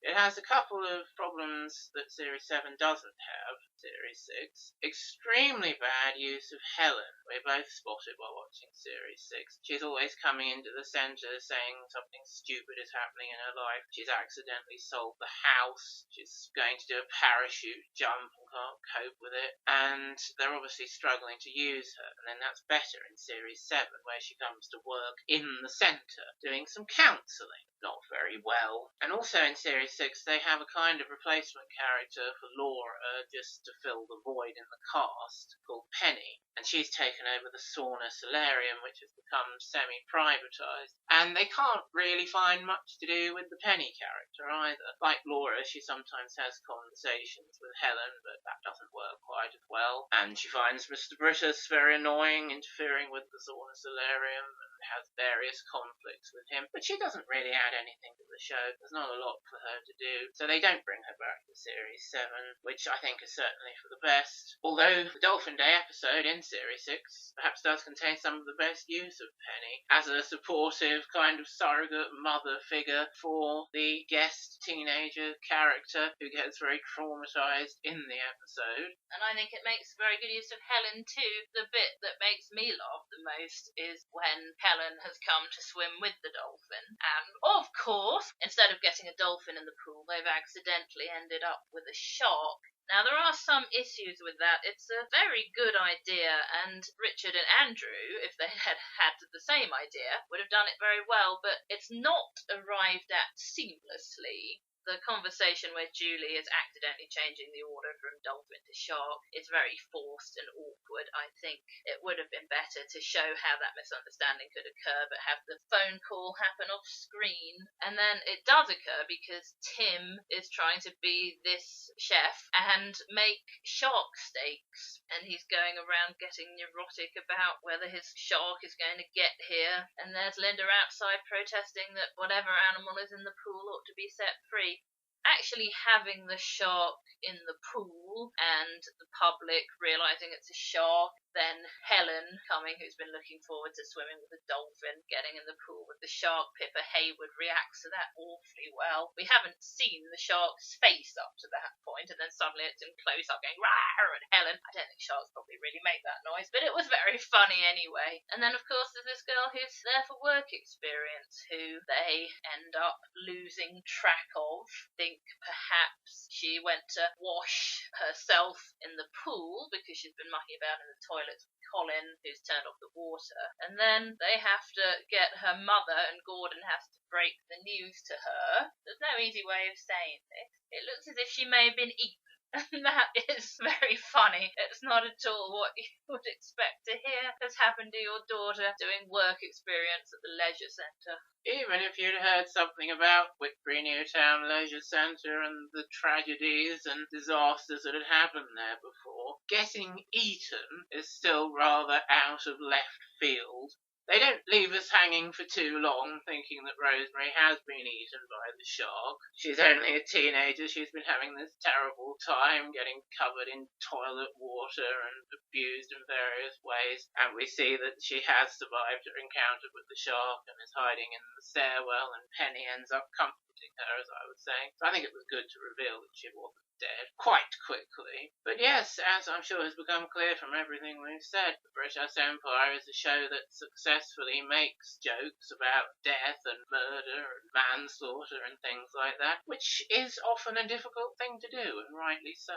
It has a couple of problems that Series 7 doesn't have. Series 6. Extremely bad use of Helen. We both spotted while watching Series 6. She's always coming into the centre saying something stupid is happening in her life. She's accidentally sold the house. She's going to do a parachute jump and can't cope with it. And they're obviously struggling to use her. And then that's better in Series 7, where she comes to work in the centre, doing some counselling. Not very well. And also in Series 6, they have a kind of replacement character for Laura just to fill the void in the cast, called Penny. And she's taken over the sauna solarium, which has become semi-privatised. And they can't really find much to do with the Penny character either. Like Laura, she sometimes has conversations with Helen, but that doesn't work quite as well. And she finds Mr. Brittas very annoying, interfering with the sauna solarium, and has various conflicts with him. But she doesn't really add anything to the show. There's not a lot for her to do. So they don't bring her back to Series 7, which I think is certainly for the best. Although the Dolphin Day episode in Series 6 perhaps does contain some of the best use of Penny as a supportive kind of surrogate mother figure for the guest teenager character who gets very traumatised in the episode. And I think it makes very good use of Helen too. The bit that makes me laugh the most is when Helen has come to swim with the dolphin, and of course, instead of getting a dolphin in the pool, they've accidentally ended up with a shark. Now, there are some issues with that. It's a very good idea, and Richard and Andrew, if they had had the same idea, would have done it very well, but it's not arrived at seamlessly. The conversation where Julie is accidentally changing the order from dolphin to shark is very forced and awkward. I think it would have been better to show how that misunderstanding could occur, but have the phone call happen off screen. And then it does occur because Tim is trying to be this chef and make shark steaks, and he's going around getting neurotic about whether his shark is going to get here. And there's Linda outside protesting that whatever animal is in the pool ought to be set free. Actually having the shark in the pool and the public realising it's a shark, then Helen coming, who's been looking forward to swimming with a dolphin, getting in the pool with the shark. Pippa Haywood reacts to that awfully well. We haven't seen the shark's face up to that point, and then suddenly it's in close up going rawr, and Helen, I don't think sharks probably really make that noise, but it was very funny anyway. And then of course there's this girl who's there for work experience, who they end up losing track of. Think perhaps she went to wash herself in the pool because she's been mucking about in the toilets with Colin, who's turned off the water. And then they have to get her mother, and Gordon has to break the news to her. There's no easy way of saying this. It looks as if she may have been eaten. And that is very funny. It's not at all what you would expect to hear has happened to your daughter doing work experience at the leisure centre. Even if you'd heard something about Whitby Newtown Leisure Centre and the tragedies and disasters that had happened there before, getting eaten is still rather out of left field. They don't leave us hanging for too long thinking that Rosemary has been eaten by the shark. She's only a teenager. She's been having this terrible time getting covered in toilet water and abused in various ways. And we see that she has survived her encounter with the shark and is hiding in the stairwell, and Penny ends up comforting her, as I was saying. So I think it was good to reveal that she wasn't dead quite quickly. But yes, as I'm sure has become clear from everything we've said, the Brittas Empire is a show that successfully makes jokes about death and murder and manslaughter and things like that, which is often a difficult thing to do, and rightly so.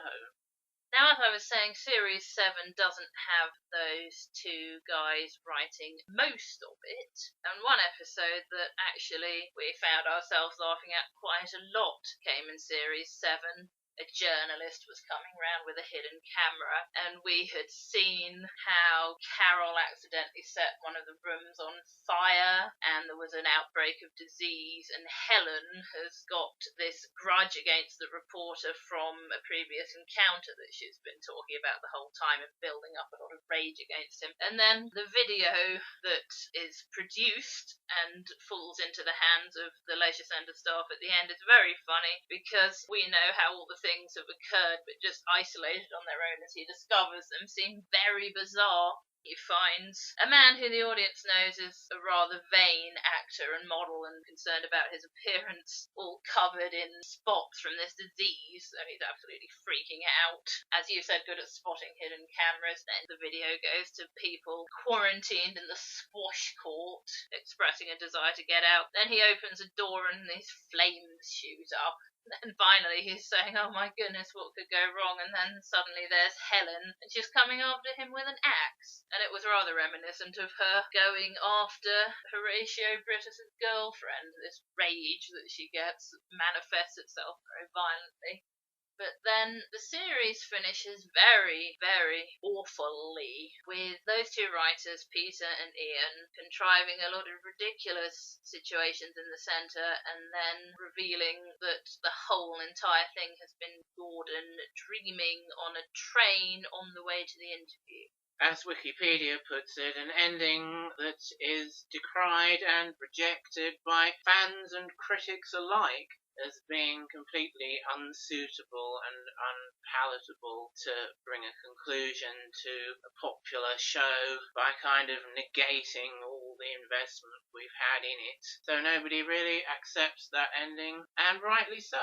Now, as I was saying, Series 7 doesn't have those two guys writing most of it. And one episode that actually we found ourselves laughing at quite a lot came in Series 7. A journalist was coming round with a hidden camera, and we had seen how Carol accidentally set one of the rooms on fire, and there was an outbreak of disease, and Helen has got this grudge against the reporter from a previous encounter that she's been talking about the whole time and building up a lot of rage against him. And then the video that is produced and falls into the hands of the leisure centre staff at the end is very funny, because we know how all the things have occurred, but just isolated on their own as he discovers them seem very bizarre. he finds a man who the audience knows is a rather vain actor and model and concerned about his appearance, all covered in spots from this disease, so he's absolutely freaking out. As you said, good at spotting hidden cameras. Then the video goes to people quarantined in the squash court, expressing a desire to get out. Then he opens a door and these flames shoot up. And finally he's saying, oh my goodness, what could go wrong? And then suddenly there's Helen, and she's coming after him with an axe. And it was rather reminiscent of her going after Horatio Brittas' girlfriend. This rage that she gets manifests itself very violently. But then the series finishes very, very awfully, with those two writers, Peter and Ian, contriving a lot of ridiculous situations in the centre and then revealing that the whole entire thing has been Gordon dreaming on a train on the way to the interview. As Wikipedia puts it, an ending that is decried and rejected by fans and critics alike as being completely unsuitable and unpalatable to bring a conclusion to a popular show by kind of negating all the investment we've had in it. So nobody really accepts that ending, and rightly so.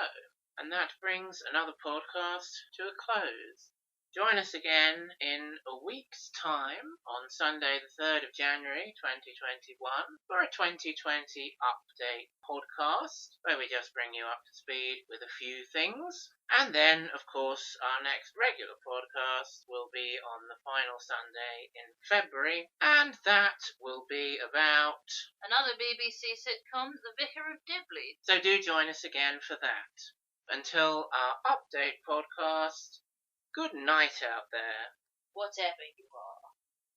And that brings another podcast to a close. Join us again in a week's time on Sunday the 3rd of January 2021 for a 2020 update podcast where we just bring you up to speed with a few things. And then, of course, our next regular podcast will be on the final Sunday in February, and that will be about another BBC sitcom, The Vicar of Dibley. So do join us again for that. Until our update podcast, good night out there. Whatever you are.